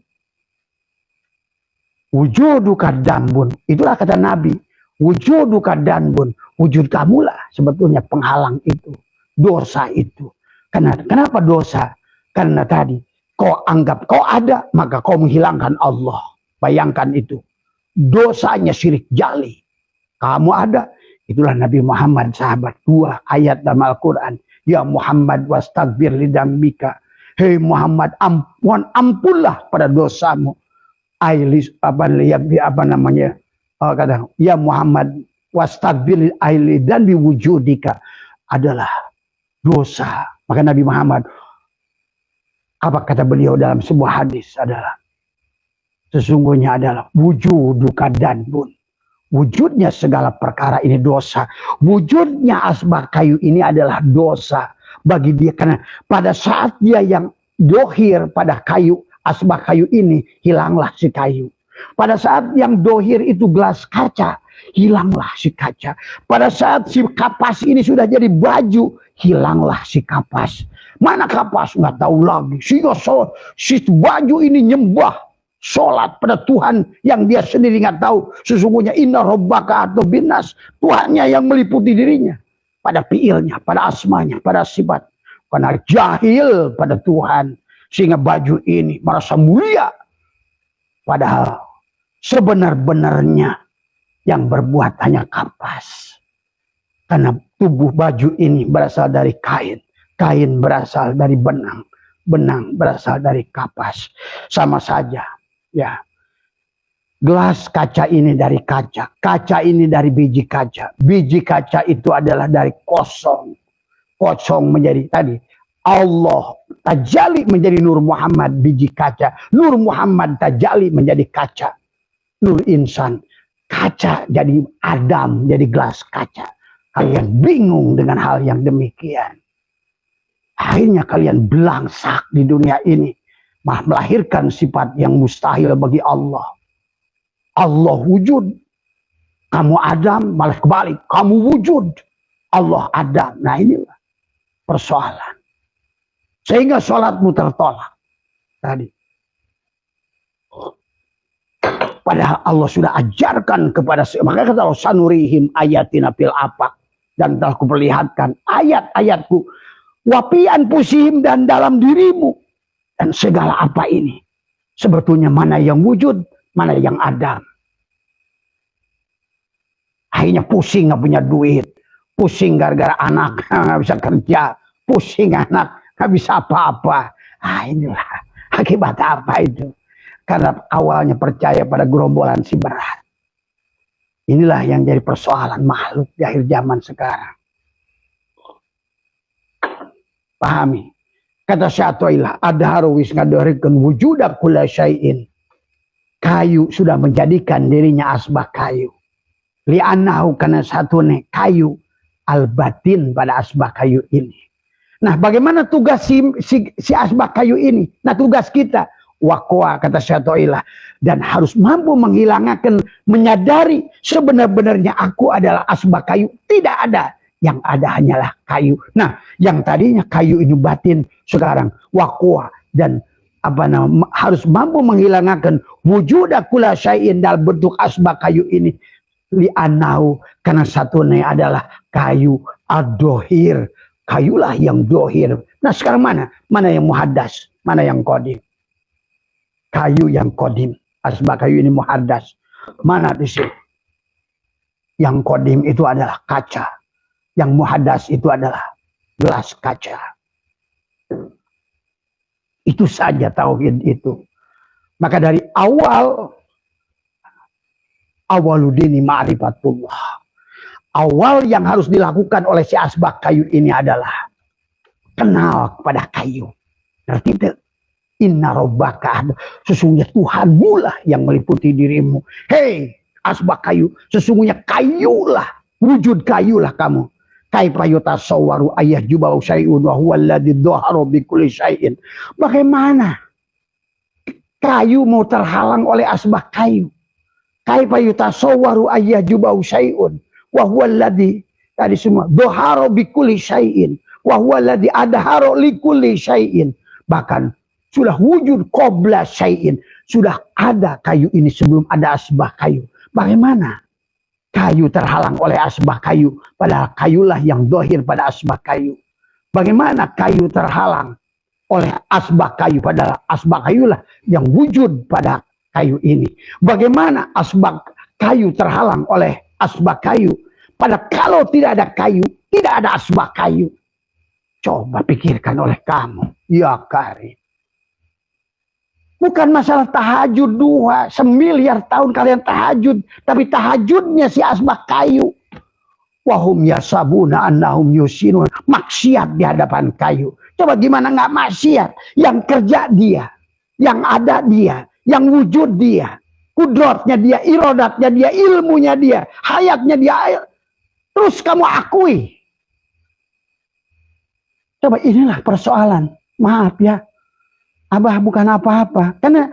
A: Wujuduka dambun. Itulah kata Nabi. Wujuduka dambun. Wujud kamulah sebetulnya penghalang itu. Dosa itu. Kenapa dosa? Karena tadi kau anggap kau ada, maka kau menghilangkan Allah. Bayangkan itu. Dosanya syirik jali. Kamu ada. Itulah Nabi Muhammad sahabat. 2 ayat dalam Al-Quran. Ya Muhammad wastagfir lidambika. Hei Muhammad, ampunlah pada dosamu. Ailis apa namanya? Kata ya Muhammad wastagfir aili dan biwujudika adalah dosa. Maka Nabi Muhammad apa kata beliau dalam sebuah hadis adalah sesungguhnya adalah wujuduka danbun. Wujudnya segala perkara ini dosa. Wujudnya asbak kayu ini adalah dosa. bagi dia, karena pada saat dia yang dohir pada kayu, asbak kayu ini, hilanglah si kayu. Pada saat yang dohir itu gelas kaca, hilanglah si kaca. Pada saat si kapas ini sudah jadi baju, hilanglah si kapas. Mana kapas? Nggak tahu lagi. Sehingga si baju ini nyembah, sholat pada Tuhan yang dia sendiri nggak tahu. Sesungguhnya inna rabbaka atau binas, Tuhannya yang meliputi dirinya. Pada fiilnya, pada asmanya, pada sifat. Karena jahil pada Tuhan. Sehingga baju ini merasa mulia. Padahal sebenar-benarnya yang berbuat hanya kapas. Karena tubuh baju ini berasal dari kain. Kain berasal dari benang. Benang berasal dari kapas. Sama saja. Ya. Gelas kaca ini dari kaca. Kaca ini dari biji kaca. Biji kaca itu adalah dari kosong. Kosong menjadi tadi. Allah tajali menjadi Nur Muhammad biji kaca. Nur Muhammad tajali menjadi kaca. Nur insan. Kaca jadi Adam, jadi gelas kaca. Kalian bingung dengan hal yang demikian. Akhirnya kalian belangsak di dunia ini. Melahirkan sifat yang mustahil bagi Allah. Allah wujud. Kamu Adam, malah kebalik. Kamu wujud. Allah Adam. Nah inilah persoalan. Sehingga sholatmu tertolak. Tadi. Padahal Allah sudah ajarkan kepada, makanya kata Allah, sanurihim ayatina fil afaq, dan telah kuperlihatkan ayat-ayatku wapian pusihim dan dalam dirimu, dan segala apa ini sebetulnya mana yang wujud, mana yang ada. Akhirnya pusing nggak punya duit, pusing gara-gara anak nggak bisa kerja, pusing anak nggak bisa apa-apa. Inilah akibat apa itu. Karena awalnya percaya pada gerombolan si berat. Inilah yang jadi persoalan makhluk di akhir zaman sekarang. Pahami. Kata Syatoilah, adharu wis ngadorikeun wujuda kulla syai'in. Kayu sudah menjadikan dirinya asbak kayu. Li'annahu kana satune kayu al-batin pada asbak kayu ini. Nah, bagaimana tugas si asbak kayu ini? Nah, tugas kita waqwa, kata Syatoilah, dan harus mampu menghilangkan, menyadari sebenar-benarnya aku adalah asbak kayu. Tidak ada, yang ada hanyalah kayu. Nah, yang tadinya kayu ini batin, sekarang waqwa, dan harus mampu menghilangkan wujuda kulla syai'in dalam bentuk asbak kayu ini. Li'annahu, karena satunya adalah kayu ad-dohir. Kayulah yang dohir. Nah, sekarang mana yang muhaddas, mana yang qadim? Kayu yang qadim, asbak kayu ini muhaddas. Mana di sini? Yang qadim itu adalah kaca. Yang muhaddas itu adalah gelas kaca. Itu saja tauhid itu. Maka dari awaludini ma'rifatullah. Awal yang harus dilakukan oleh si asbak kayu ini adalah kenal kepada kayu. Ngerti tidak? Inna rabbaka, sesungguhnya Tuhanmu lah yang meliputi dirimu. Hei asbak kayu, sesungguhnya kayulah, wujud kayulah kamu. Kaifa yutasawwaru ayah jubau syai'un wa huwa alladzi dhahara bi kulli syai'in. Bagaimana kayu mau terhalang oleh asbak kayu? Kaifa yutasawwaru ayah jubau syai'un wa huwa alladzi, tadi semua dhahara bi kulli syai'in wa huwa alladzi adhara li kulli syai'in. Bahkan sudah wujud qabla syai'in. Sudah ada kayu ini sebelum ada asbak kayu. Bagaimana kayu terhalang oleh asbak kayu? Padahal kayulah yang dohir pada asbak kayu. Bagaimana kayu terhalang oleh asbak kayu? Padahal asbak kayulah yang wujud pada kayu ini. Bagaimana asbak kayu terhalang oleh asbak kayu? Padahal kalau tidak ada kayu, tidak ada asbak kayu. Coba pikirkan oleh kamu. Ya Karim. Bukan masalah tahajud duha, 1.000.000 tahun kalian tahajud, tapi tahajudnya si asbak kayu. Wahum yasabuna annahum yusinun, maksiat di hadapan kayu. Coba gimana nggak maksiat? Yang kerja dia, yang ada dia, yang wujud dia, kudratnya dia, iradatnya dia, ilmunya dia, hayatnya dia. Terus kamu akui Coba inilah persoalan. Maaf ya, Abah bukan apa-apa. Karena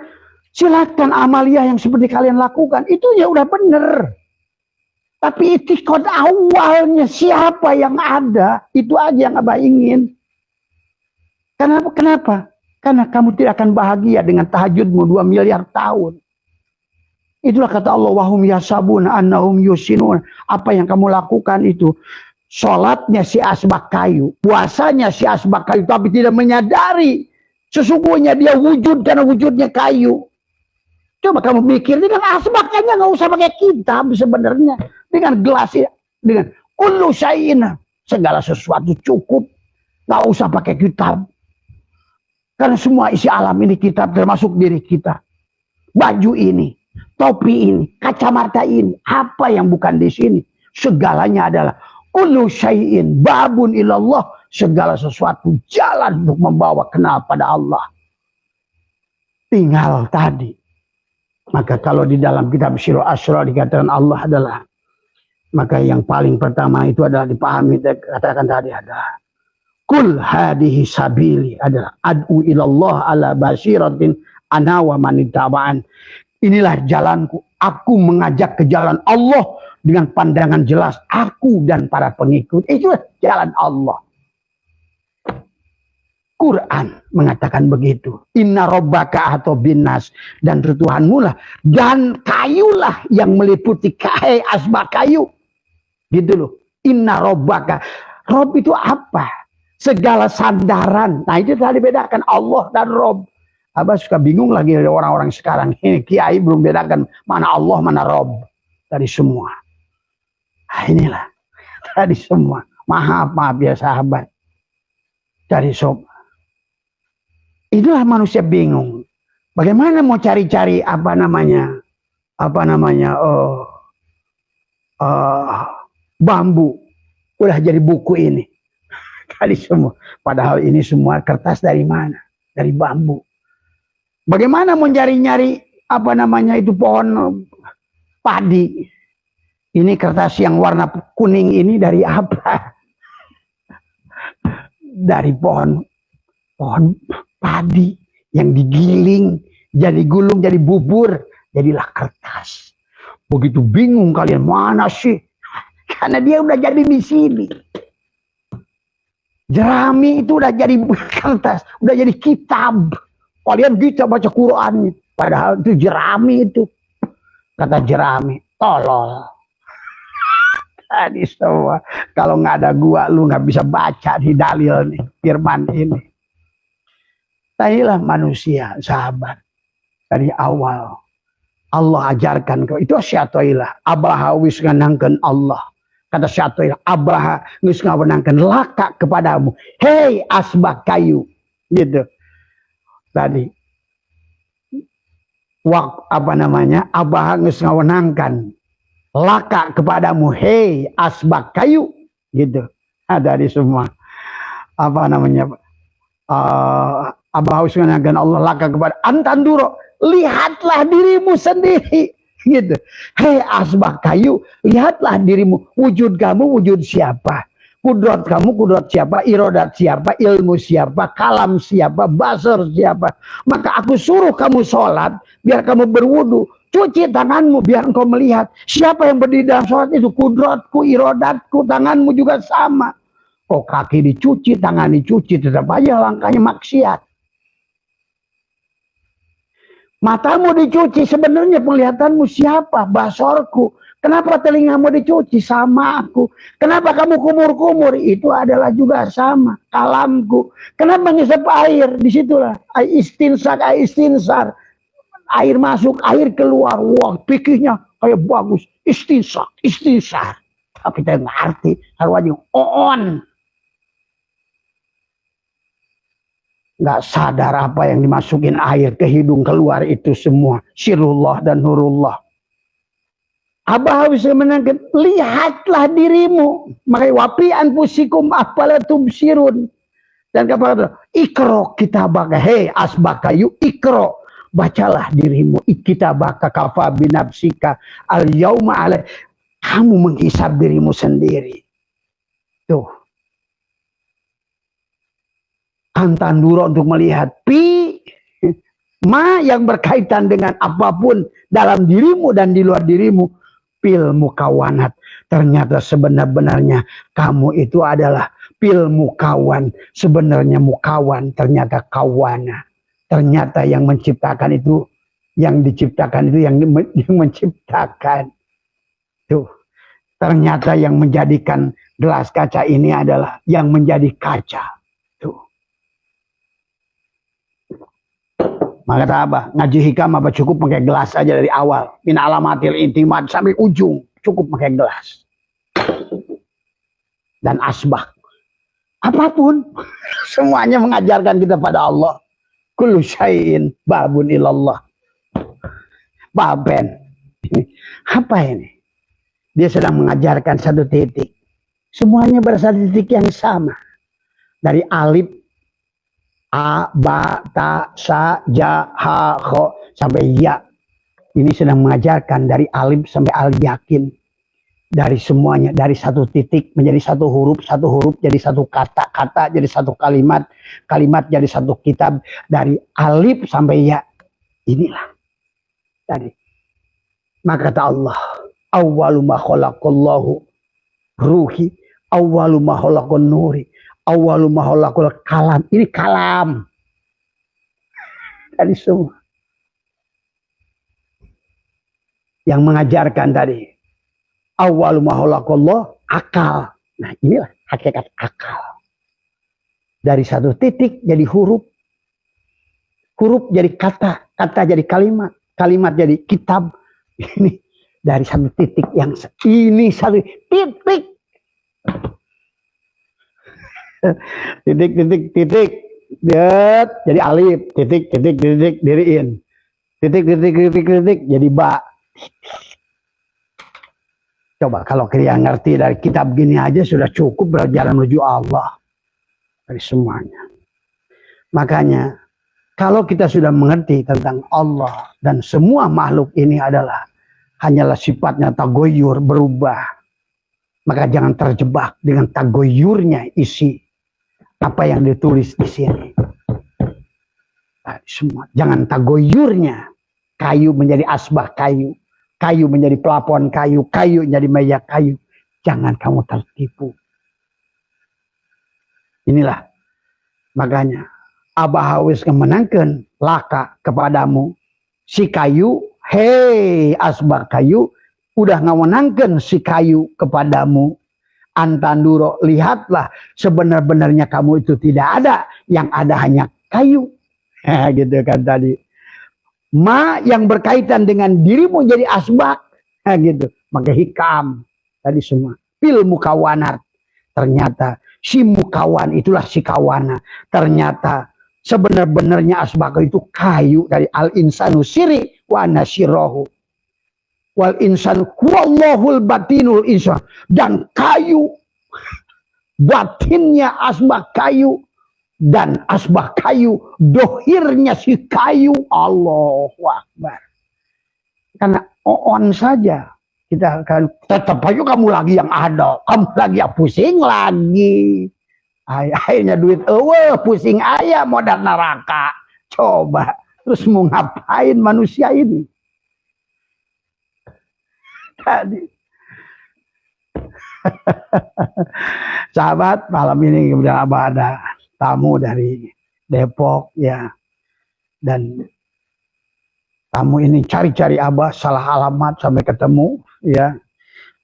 A: silakan amalia yang seperti kalian lakukan, itu ya udah bener. Tapi itikad awalnya siapa yang ada, itu aja yang Abah ingin. Kenapa? Karena kamu tidak akan bahagia dengan tahajudmu 2 miliar tahun. Itulah kata Allah, wahum yasabun annahum yusinun. Apa yang kamu lakukan itu, sholatnya si asbak kayu, puasanya si asbak kayu, tapi tidak menyadari sesungguhnya dia wujud karena wujudnya kayu. Coba kamu mikir, dengan asbak kayaknya nggak usah pakai kitab sebenarnya, dengan gelas ya, dengan kullu syai'in, segala sesuatu cukup, nggak usah pakai kitab. Karena semua isi alam ini kitab, termasuk diri kita. Baju ini, topi ini, kacamata ini, apa yang bukan di sini, segalanya adalah kullu syai'in babun ilallah, segala sesuatu jalan untuk membawa kenal pada Allah. Tinggal tadi. Maka kalau di dalam kitab Syiru Asra dikatakan Allah adalah, maka yang paling pertama itu adalah dipahami, katakan tadi adalah kul hadihi sabili, adalah ad'u ilallah ala basiratin ana wa manittaba'an. Inilah jalanku, aku mengajak ke jalan Allah dengan pandangan jelas, aku dan para pengikut. Itulah jalan Allah. Quran mengatakan begitu. Inna rabbaka atau binas, dan Tuhanmu lah, dan kayulah yang meliputi asbak kayu. Gitu loh. Inna rabbaka. Rob itu apa? Segala sandaran. Nah itu tadi bedakan Allah dan Rob. Abah suka bingung lagi orang-orang sekarang. Kiai belum bedakan mana Allah, mana Rob. Dari semua. Nah, inilah. Dari semua. Maaf ya sahabat. Dari semua. Itulah manusia bingung. Bagaimana mau cari-cari bambu. Udah jadi buku ini. Tadi semua. Padahal ini semua kertas dari mana? Dari bambu. Bagaimana mau nyari-nyari itu pohon padi? Ini kertas yang warna kuning ini dari apa? Dari pohon padi yang digiling, jadi gulung, jadi bubur, jadilah kertas. Begitu bingung kalian, mana sih? Karena dia udah jadi di sini. Jerami itu udah jadi kertas, udah jadi kitab. Kalian bisa baca Quran, padahal itu jerami itu. Kata jerami, tolol. Tadi semua, kalau nggak ada gua, lu nggak bisa baca di dalil nih, firman ini. Inilah manusia, sahabat. Dari awal, Allah ajarkan kau. Itu syatoilah. Abraha wis nganangkan Allah. Kata syatoilah, Abraha wis ngawenangkan laka kepadamu. Hei asbak kayu. Gitu. Tadi. Abraha wis ngawenangkan laka kepadamu. Hei asbak kayu. Gitu. Dari semua. Abah usmankan Allah laka kepada antanduro, lihatlah dirimu sendiri, gitu. Hei asbak kayu, lihatlah dirimu, wujud kamu wujud siapa, kudrat kamu kudrat siapa, irodat siapa, ilmu siapa, kalam siapa, basar siapa. Maka aku suruh kamu sholat biar kamu berwudu, cuci tanganmu biar engkau melihat siapa yang berdiri dalam sholat itu, kudratku, irodatku, tanganmu juga sama. Oh, kaki dicuci, tangan dicuci, tetap aja langkahnya maksiat. Matamu dicuci, sebenarnya penglihatanmu siapa? Basorku. Kenapa telingamu dicuci? Sama aku. Kenapa kamu kumur-kumur? Itu adalah juga sama. Kalamku. Kenapa ngisap air? Disitulah. Istinsar. Air masuk, air keluar. Wah, pikirnya kayak bagus. Istinsar. Tapi kita ngerti. Harus on. Nggak sadar apa yang dimasukin air ke hidung keluar itu semua sirullah dan nurullah. Abah bisa menangkan, lihatlah dirimu. Makanya wapi anfusikum apalatum sirun. Dan kepada ikro kitabaka, hei asbakayu ikro, bacalah dirimu kitabaka kafa binafsika al yauma alaih. Kamu menghisab dirimu sendiri. Tuh. Antanduro untuk melihat. Pi ma yang berkaitan dengan apapun dalam dirimu dan di luar dirimu. Pil mukawanat. Ternyata sebenar-benarnya kamu itu adalah pil mukawan. Sebenarnya mukawan. Ternyata kawana. Ternyata yang menciptakan itu. Yang diciptakan itu yang menciptakan. Tuh. Ternyata yang menjadikan gelas kaca ini adalah yang menjadi kaca. Tuh. Maka apa? Ngaji hikam apa cukup pakai gelas aja dari awal. Min alamatil intimat sampai ujung. Cukup pakai gelas. Dan asbak. Apapun. Semuanya mengajarkan kita pada Allah. Kullu syai'in babun ilallah. Baben. Apa ini? Dia sedang mengajarkan satu titik. Semuanya berasal dari titik yang sama. Dari alif. A, ba, ta, sa, ja, ha, kho, sampai ya. Ini sedang mengajarkan dari alif sampai al yakin. Dari semuanya, dari satu titik menjadi satu huruf jadi satu kata, kata jadi satu kalimat, kalimat jadi satu kitab. Dari alif sampai ya. Inilah. Tadi. Maka kata Allah, awwalu ma khalaqallahu ruhi, awwalu ma khalaqan nuri. Awwalu ma khalaqal kalam. Ini kalam. Tadi semua. Yang mengajarkan tadi. Awwalu ma khalaqallah akal. Nah inilah hakikat akal. Dari satu titik jadi huruf. Huruf jadi kata. Kata jadi kalimat. Kalimat jadi kitab. Ini dari satu titik yang ini satu titik. Titik jadi alif, titik diriin, titik jadi ba. Coba kalau kalian ngerti dari kitab gini aja sudah cukup berjalan menuju Allah dari semuanya. Makanya kalau kita sudah mengerti tentang Allah dan semua makhluk ini adalah hanyalah sifatnya tagoyur, berubah, maka jangan terjebak dengan tagoyurnya isi apa yang ditulis di sini. Nah, semua. Jangan tagoyurnya. Kayu menjadi asbah kayu. Kayu menjadi pelapon kayu. Kayu menjadi meja kayu. Jangan kamu tertipu. Inilah. Makanya. Abah Hawis kemenangkan laka kepadamu. Si kayu. Hei asbah kayu. Udah ngawenangkan si kayu kepadamu. Antanduro, lihatlah sebenar-benarnya kamu itu tidak ada, yang ada hanya kayu. Gitu kan tadi. Ma yang berkaitan dengan dirimu jadi asbak. Gitu. Maka hikam tadi semua. Pil mukawanat. Ternyata si mukawan itulah si kawana. Ternyata sebenar-benarnya asbak itu kayu dari al insanu siri wa nasirohu. Wal insan huwallahul batinul insan. Dan kayu. Batinnya asbah kayu. Dan asbah kayu. Dohirnya si kayu. Allahu Akbar. Karena on saja. Kita akan tetap aja kamu lagi yang ada. Kamu lagi yang pusing lagi. Akhirnya duit pusing ayah modal neraka. Coba. Terus mau ngapain manusia ini? Tadi. Sahabat, malam ini kemudian Abah ada tamu dari Depok ya. Dan tamu ini cari-cari Abah salah alamat sampai ketemu ya.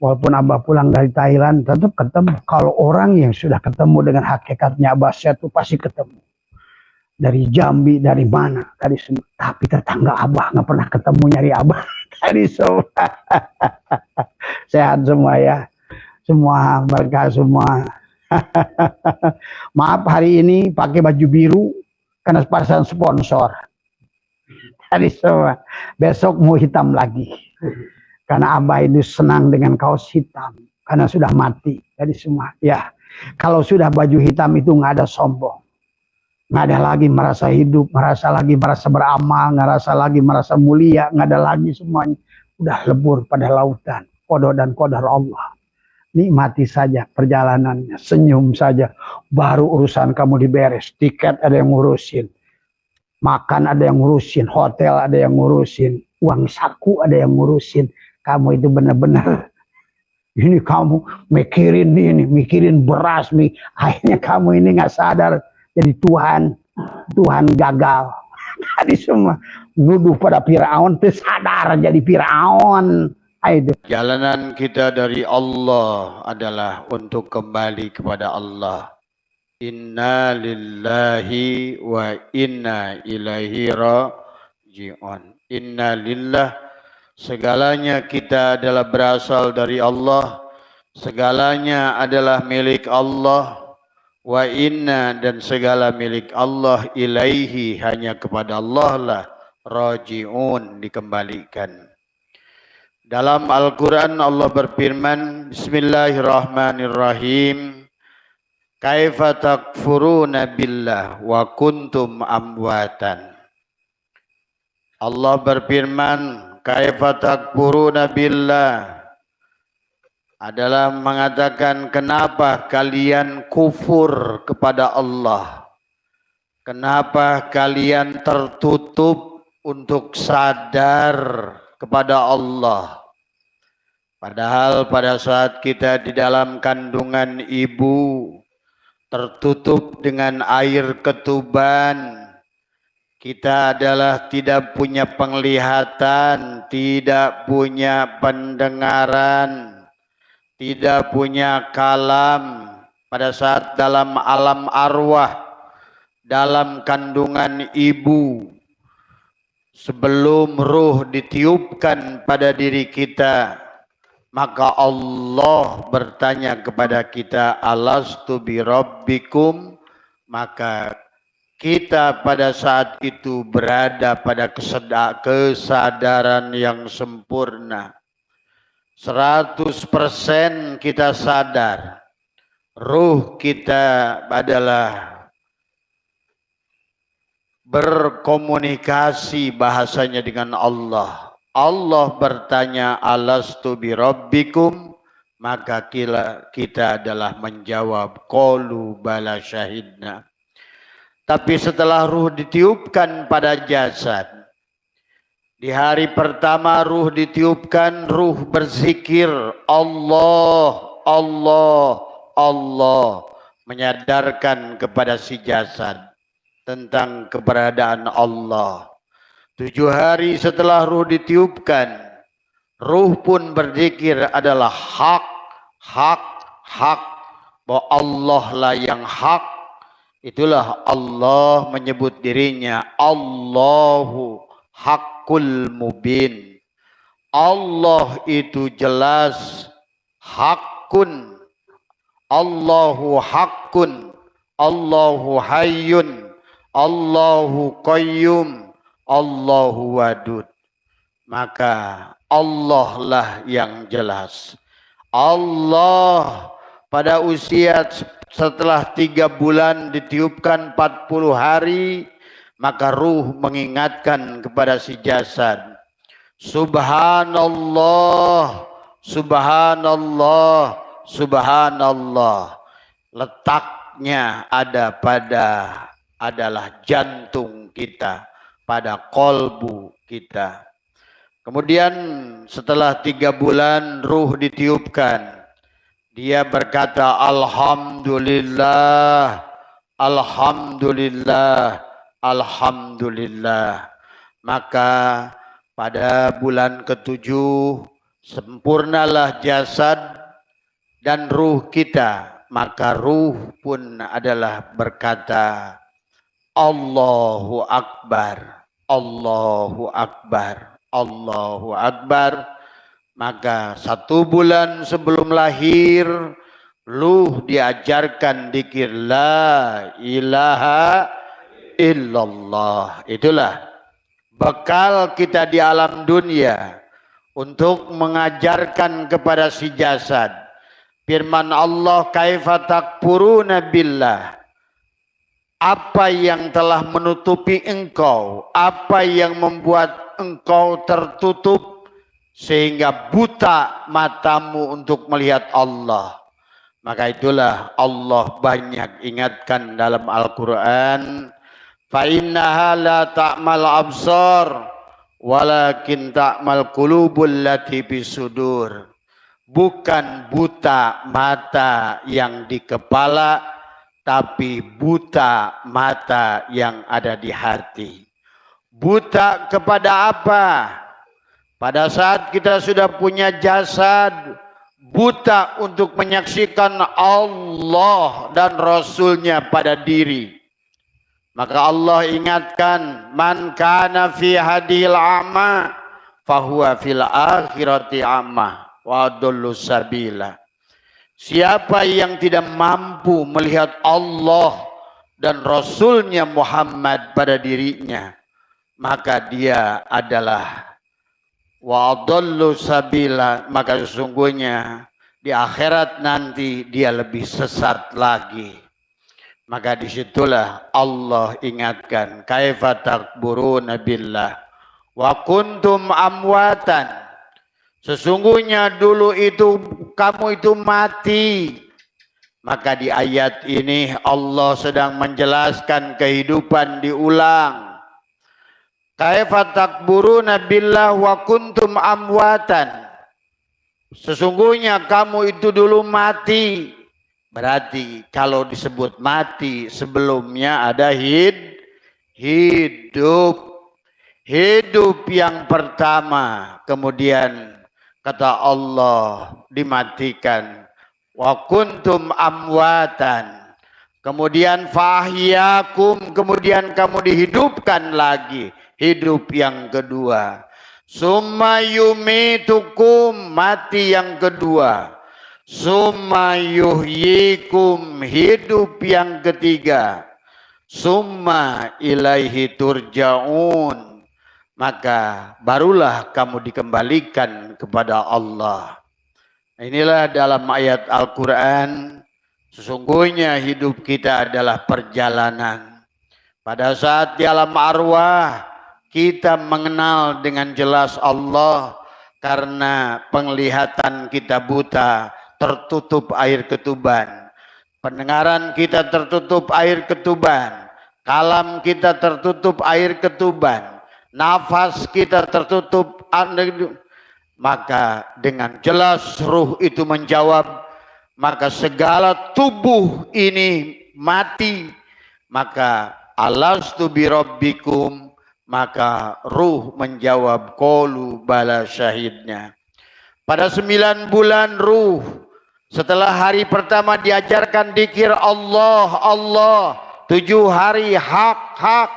A: Walaupun Abah pulang dari Thailand tetap ketemu. Kalau orang yang sudah ketemu dengan hakikatnya Abah saya tuh pasti ketemu. Dari Jambi, dari mana tadi semua. Tapi tetangga Abah nggak pernah ketemu nyari Abah tadi semua. Sehat semua ya, semua berkah semua. Maaf hari ini pakai baju biru karena pasang sponsor tadi semua. Besok mau hitam lagi karena Abah ini senang dengan kaos hitam karena sudah mati tadi semua ya. Kalau sudah baju hitam itu nggak ada sombong. Nggak ada lagi merasa hidup, merasa beramal, merasa mulia, nggak ada lagi semuanya. Udah lebur pada lautan, qada dan qadar Allah. nikmati saja perjalanannya, senyum saja, baru urusan kamu diberes. Tiket ada yang ngurusin, makan ada yang ngurusin, hotel ada yang ngurusin, uang saku ada yang ngurusin. Kamu itu benar-benar ini kamu mikirin ini, mikirin beras, akhirnya kamu ini nggak sadar jadi Tuhan gagal. Tadi semua nuduh pada Firaun, sadar jadi Firaun. Itu.
B: Jalanan kita dari Allah adalah untuk kembali kepada Allah. Inna lillahi wa inna ilaihi raji'un. Inna lillah, segalanya kita adalah berasal dari Allah, segalanya adalah milik Allah. Wa inna, dan segala milik Allah, ilaihi, hanya kepada Allah lah, raji'un, dikembalikan. Dalam Al-Quran Allah berfirman, Bismillahirrahmanirrahim, Kaifa takfuruna billah wa kuntum amwatan. Allah berfirman, Kaifa takfuruna billah, adalah mengatakan kenapa kalian kufur kepada Allah, kenapa kalian tertutup untuk sadar kepada Allah. Padahal pada saat kita di dalam kandungan ibu tertutup dengan air ketuban, kita adalah tidak punya penglihatan, tidak punya pendengaran, tidak punya kalam. Pada saat dalam alam arwah, dalam kandungan ibu, sebelum ruh ditiupkan pada diri kita, maka Allah bertanya kepada kita, alastu birabbikum, maka kita pada saat itu berada pada kesadaran yang sempurna. 100% kita sadar, ruh kita adalah berkomunikasi bahasanya dengan Allah. Allah bertanya, alastu birabbikum, maka kita adalah menjawab, qalu bala syahidna. Tapi setelah ruh ditiupkan pada jasad, di hari pertama ruh ditiupkan, ruh berzikir Allah, Allah, Allah, menyadarkan kepada si jasad tentang keberadaan Allah. 7 hari setelah ruh ditiupkan, ruh pun berzikir adalah hak, hak, hak, bahwa Allah lah yang hak. Itulah Allah menyebut dirinya Allahu Hakul Mubin. Allah itu jelas, hakun, Allahu hakun, Allahu hayyun, Allahu qayyum, Allahu wadud. Maka Allah lah yang jelas. Allah pada usia setelah 3 bulan ditiupkan 40 hari, maka ruh mengingatkan kepada si jasad, Subhanallah, Subhanallah, Subhanallah. Letaknya adalah jantung kita, pada kolbu kita. Kemudian setelah 3 bulan ruh ditiupkan, dia berkata Alhamdulillah, Alhamdulillah, Alhamdulillah. Maka pada bulan ke-7 sempurnalah jasad dan ruh kita. Maka ruh pun adalah berkata Allahu Akbar, Allahu Akbar, Allahu Akbar. Maka 1 bulan sebelum lahir, ruh diajarkan dzikir la ilaha illallah. Itulah bekal kita di alam dunia untuk mengajarkan kepada si jasad. Firman Allah, kaifa takfuruna billah. Apa yang telah menutupi engkau, apa yang membuat engkau tertutup sehingga buta matamu untuk melihat Allah. Maka itulah Allah banyak ingatkan dalam Al-Quran, fa innaha la ta'mal absar walakin ta'mal qulubul lati bisudur. Bukan buta mata yang di kepala, tapi buta mata yang ada di hati. Buta kepada apa? Pada saat kita sudah punya jasad, buta untuk menyaksikan Allah dan Rasulnya pada diri. Maka Allah ingatkan, man kana fi hadil a'ma fahuwa fil akhirati a'ma wa adallu sabila. Siapa yang tidak mampu melihat Allah dan Rasulnya Muhammad pada dirinya, maka dia adalah wa adallu sabila, maka sesungguhnya di akhirat nanti dia lebih sesat lagi. Maka disitulah Allah ingatkan, kaifa takburuna billah wa kuntum amwatan. Sesungguhnya dulu itu kamu itu mati. Maka di ayat ini Allah sedang menjelaskan kehidupan diulang. Kaifa takburuna billah wa kuntum amwatan. Sesungguhnya kamu itu dulu mati. Berarti kalau disebut mati, sebelumnya ada hidup. Hidup yang pertama, kemudian kata Allah dimatikan. Wa kuntum amwatan. Kemudian fahyakum, kemudian kamu dihidupkan lagi. Hidup yang kedua. Summa yumitukum, mati yang kedua. Summa yuhyikum, hidup yang ketiga. Summa ilaihi turja'un, maka barulah kamu dikembalikan kepada Allah. Inilah dalam ayat Al-Quran, sesungguhnya hidup kita adalah perjalanan. Pada saat di alam arwah, kita mengenal dengan jelas Allah, karena penglihatan kita buta, tertutup air ketuban. Pendengaran kita tertutup air ketuban. Kalam kita tertutup air ketuban. Nafas kita tertutup. Maka dengan jelas ruh itu menjawab, maka segala tubuh ini mati. Maka alastu birabbikum, maka ruh menjawab qalu bala syahidnya. Pada 9 bulan ruh, setelah hari pertama diajarkan dzikir Allah, Allah. 7 hari hak.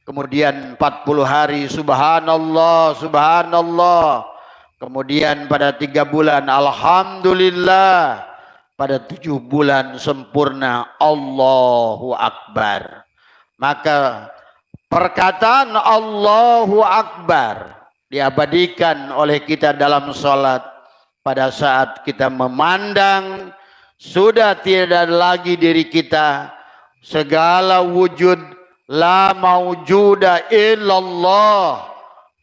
B: Kemudian 40 hari subhanallah, subhanallah. Kemudian pada 3 bulan alhamdulillah. Pada 7 bulan sempurna Allahu Akbar. Maka perkataan Allahu Akbar diabadikan oleh kita dalam sholat. Pada saat kita memandang, sudah tidak lagi diri kita, segala wujud la maujuda illallah,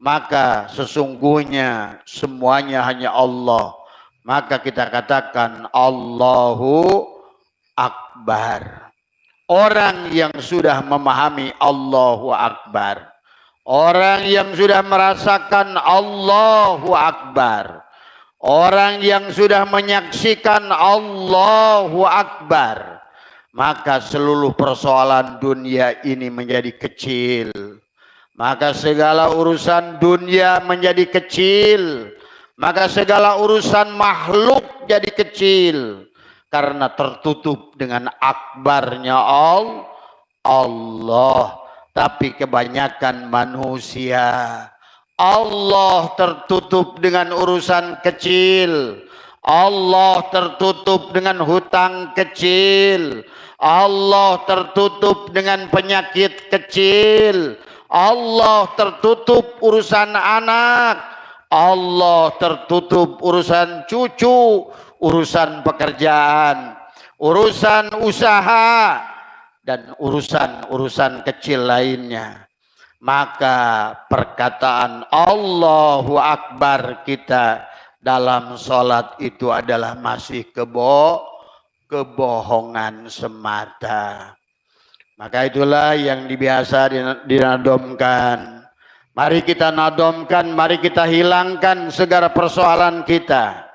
B: maka sesungguhnya semuanya hanya Allah. Maka kita katakan Allahu Akbar. Orang yang sudah memahami Allahu Akbar, orang yang sudah merasakan Allahu Akbar, orang yang sudah menyaksikan Allahu Akbar, maka seluruh persoalan dunia ini menjadi kecil. Maka segala urusan dunia menjadi kecil. Maka segala urusan makhluk jadi kecil. Karena tertutup dengan akbarnya Allah. Tapi kebanyakan manusia, Allah tertutup dengan urusan kecil. Allah tertutup dengan hutang kecil. Allah tertutup dengan penyakit kecil. Allah tertutup urusan anak. Allah tertutup urusan cucu, urusan pekerjaan, urusan usaha, dan urusan-urusan kecil lainnya. maka perkataan Allahu Akbar kita dalam sholat itu adalah masih kebohongan semata. Maka itulah yang biasa dinadomkan. Mari kita nadomkan, mari kita hilangkan segala persoalan kita.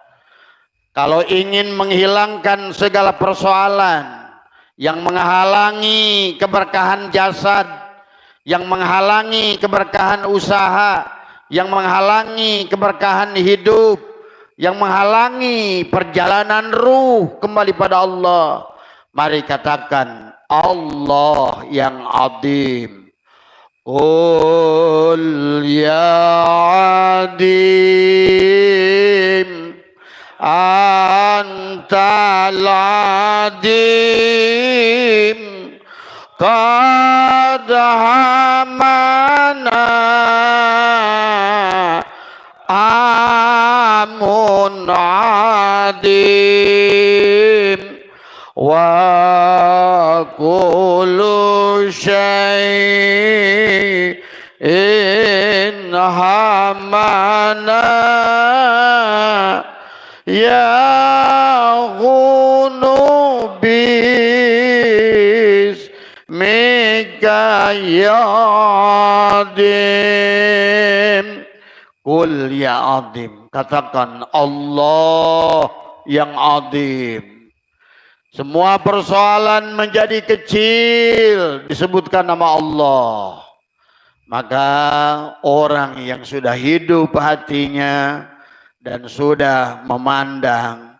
B: Kalau ingin menghilangkan segala persoalan yang menghalangi keberkahan jasad, yang menghalangi keberkahan usaha, yang menghalangi keberkahan hidup, yang menghalangi perjalanan ruh kembali pada Allah, mari katakan Allah yang azim. Qul ya azim antal azim qad hamana amun azim wa kullu syai'in hamana ya ghunu bismika ya adim. Qul ya adim, katakan Allah yang adim. Semua persoalan menjadi kecil disebutkan nama Allah. Maka orang yang sudah hidup hatinya dan sudah memandang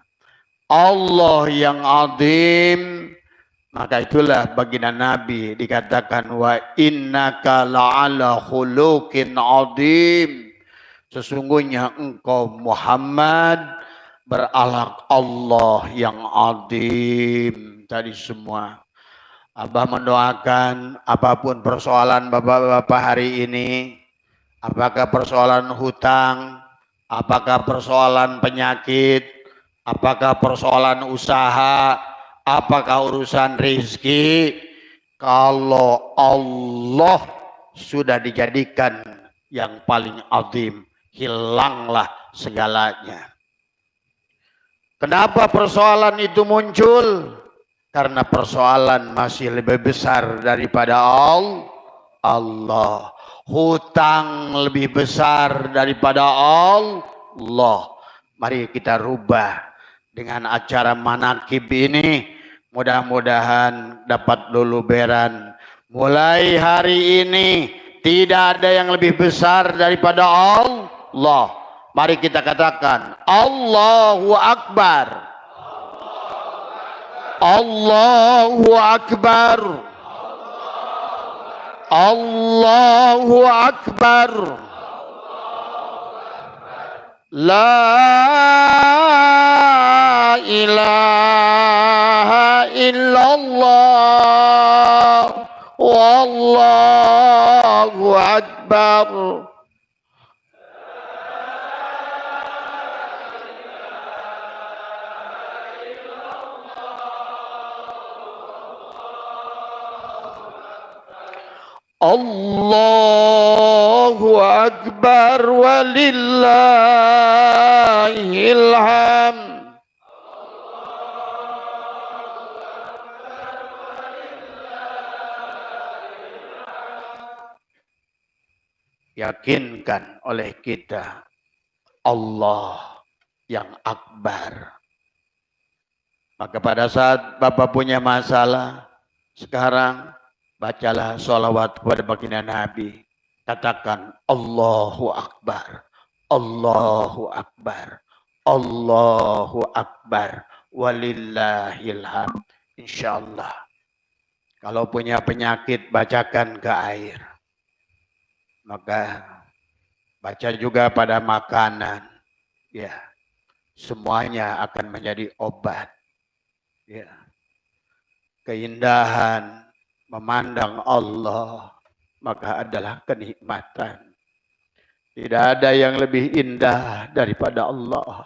B: Allah yang azim, maka itulah baginda Nabi dikatakan wa innaka la'ala khuluqin azim. Sesungguhnya engkau Muhammad berakhlak Allah yang azim. Tadi semua Abah mendoakan apapun persoalan bapak-bapak hari ini, apakah persoalan hutang, apakah persoalan penyakit, apakah persoalan usaha, apakah urusan rezeki, kalau Allah sudah dijadikan yang paling azim, hilanglah segalanya. Kenapa persoalan itu muncul? Karena persoalan masih lebih besar daripada Allah. Hutang lebih besar daripada Allah. Mari kita rubah dengan acara manakib ini. Mudah-mudahan dapat luluberan. Mulai hari ini tidak ada yang lebih besar daripada Allah. Mari kita katakan Allahu Akbar. Allahu Akbar. Allahu Akbar. La ilaha illallah. Wallahu Akbar. Allahu Akbar walillahil hamd. Yakinkan oleh kita Allah yang akbar. Maka pada saat Bapak punya masalah sekarang, bacalah sholawat kepada baginda Nabi. Katakan Allahu Akbar, Allahu Akbar, Allahu Akbar, walillahil hamd. Insyaallah. Kalau punya penyakit, bacakan ke air. Maka baca juga pada makanan. Ya, semuanya akan menjadi obat. Ya, keindahan memandang Allah maka adalah kenikmatan. Tidak ada yang lebih indah daripada Allah.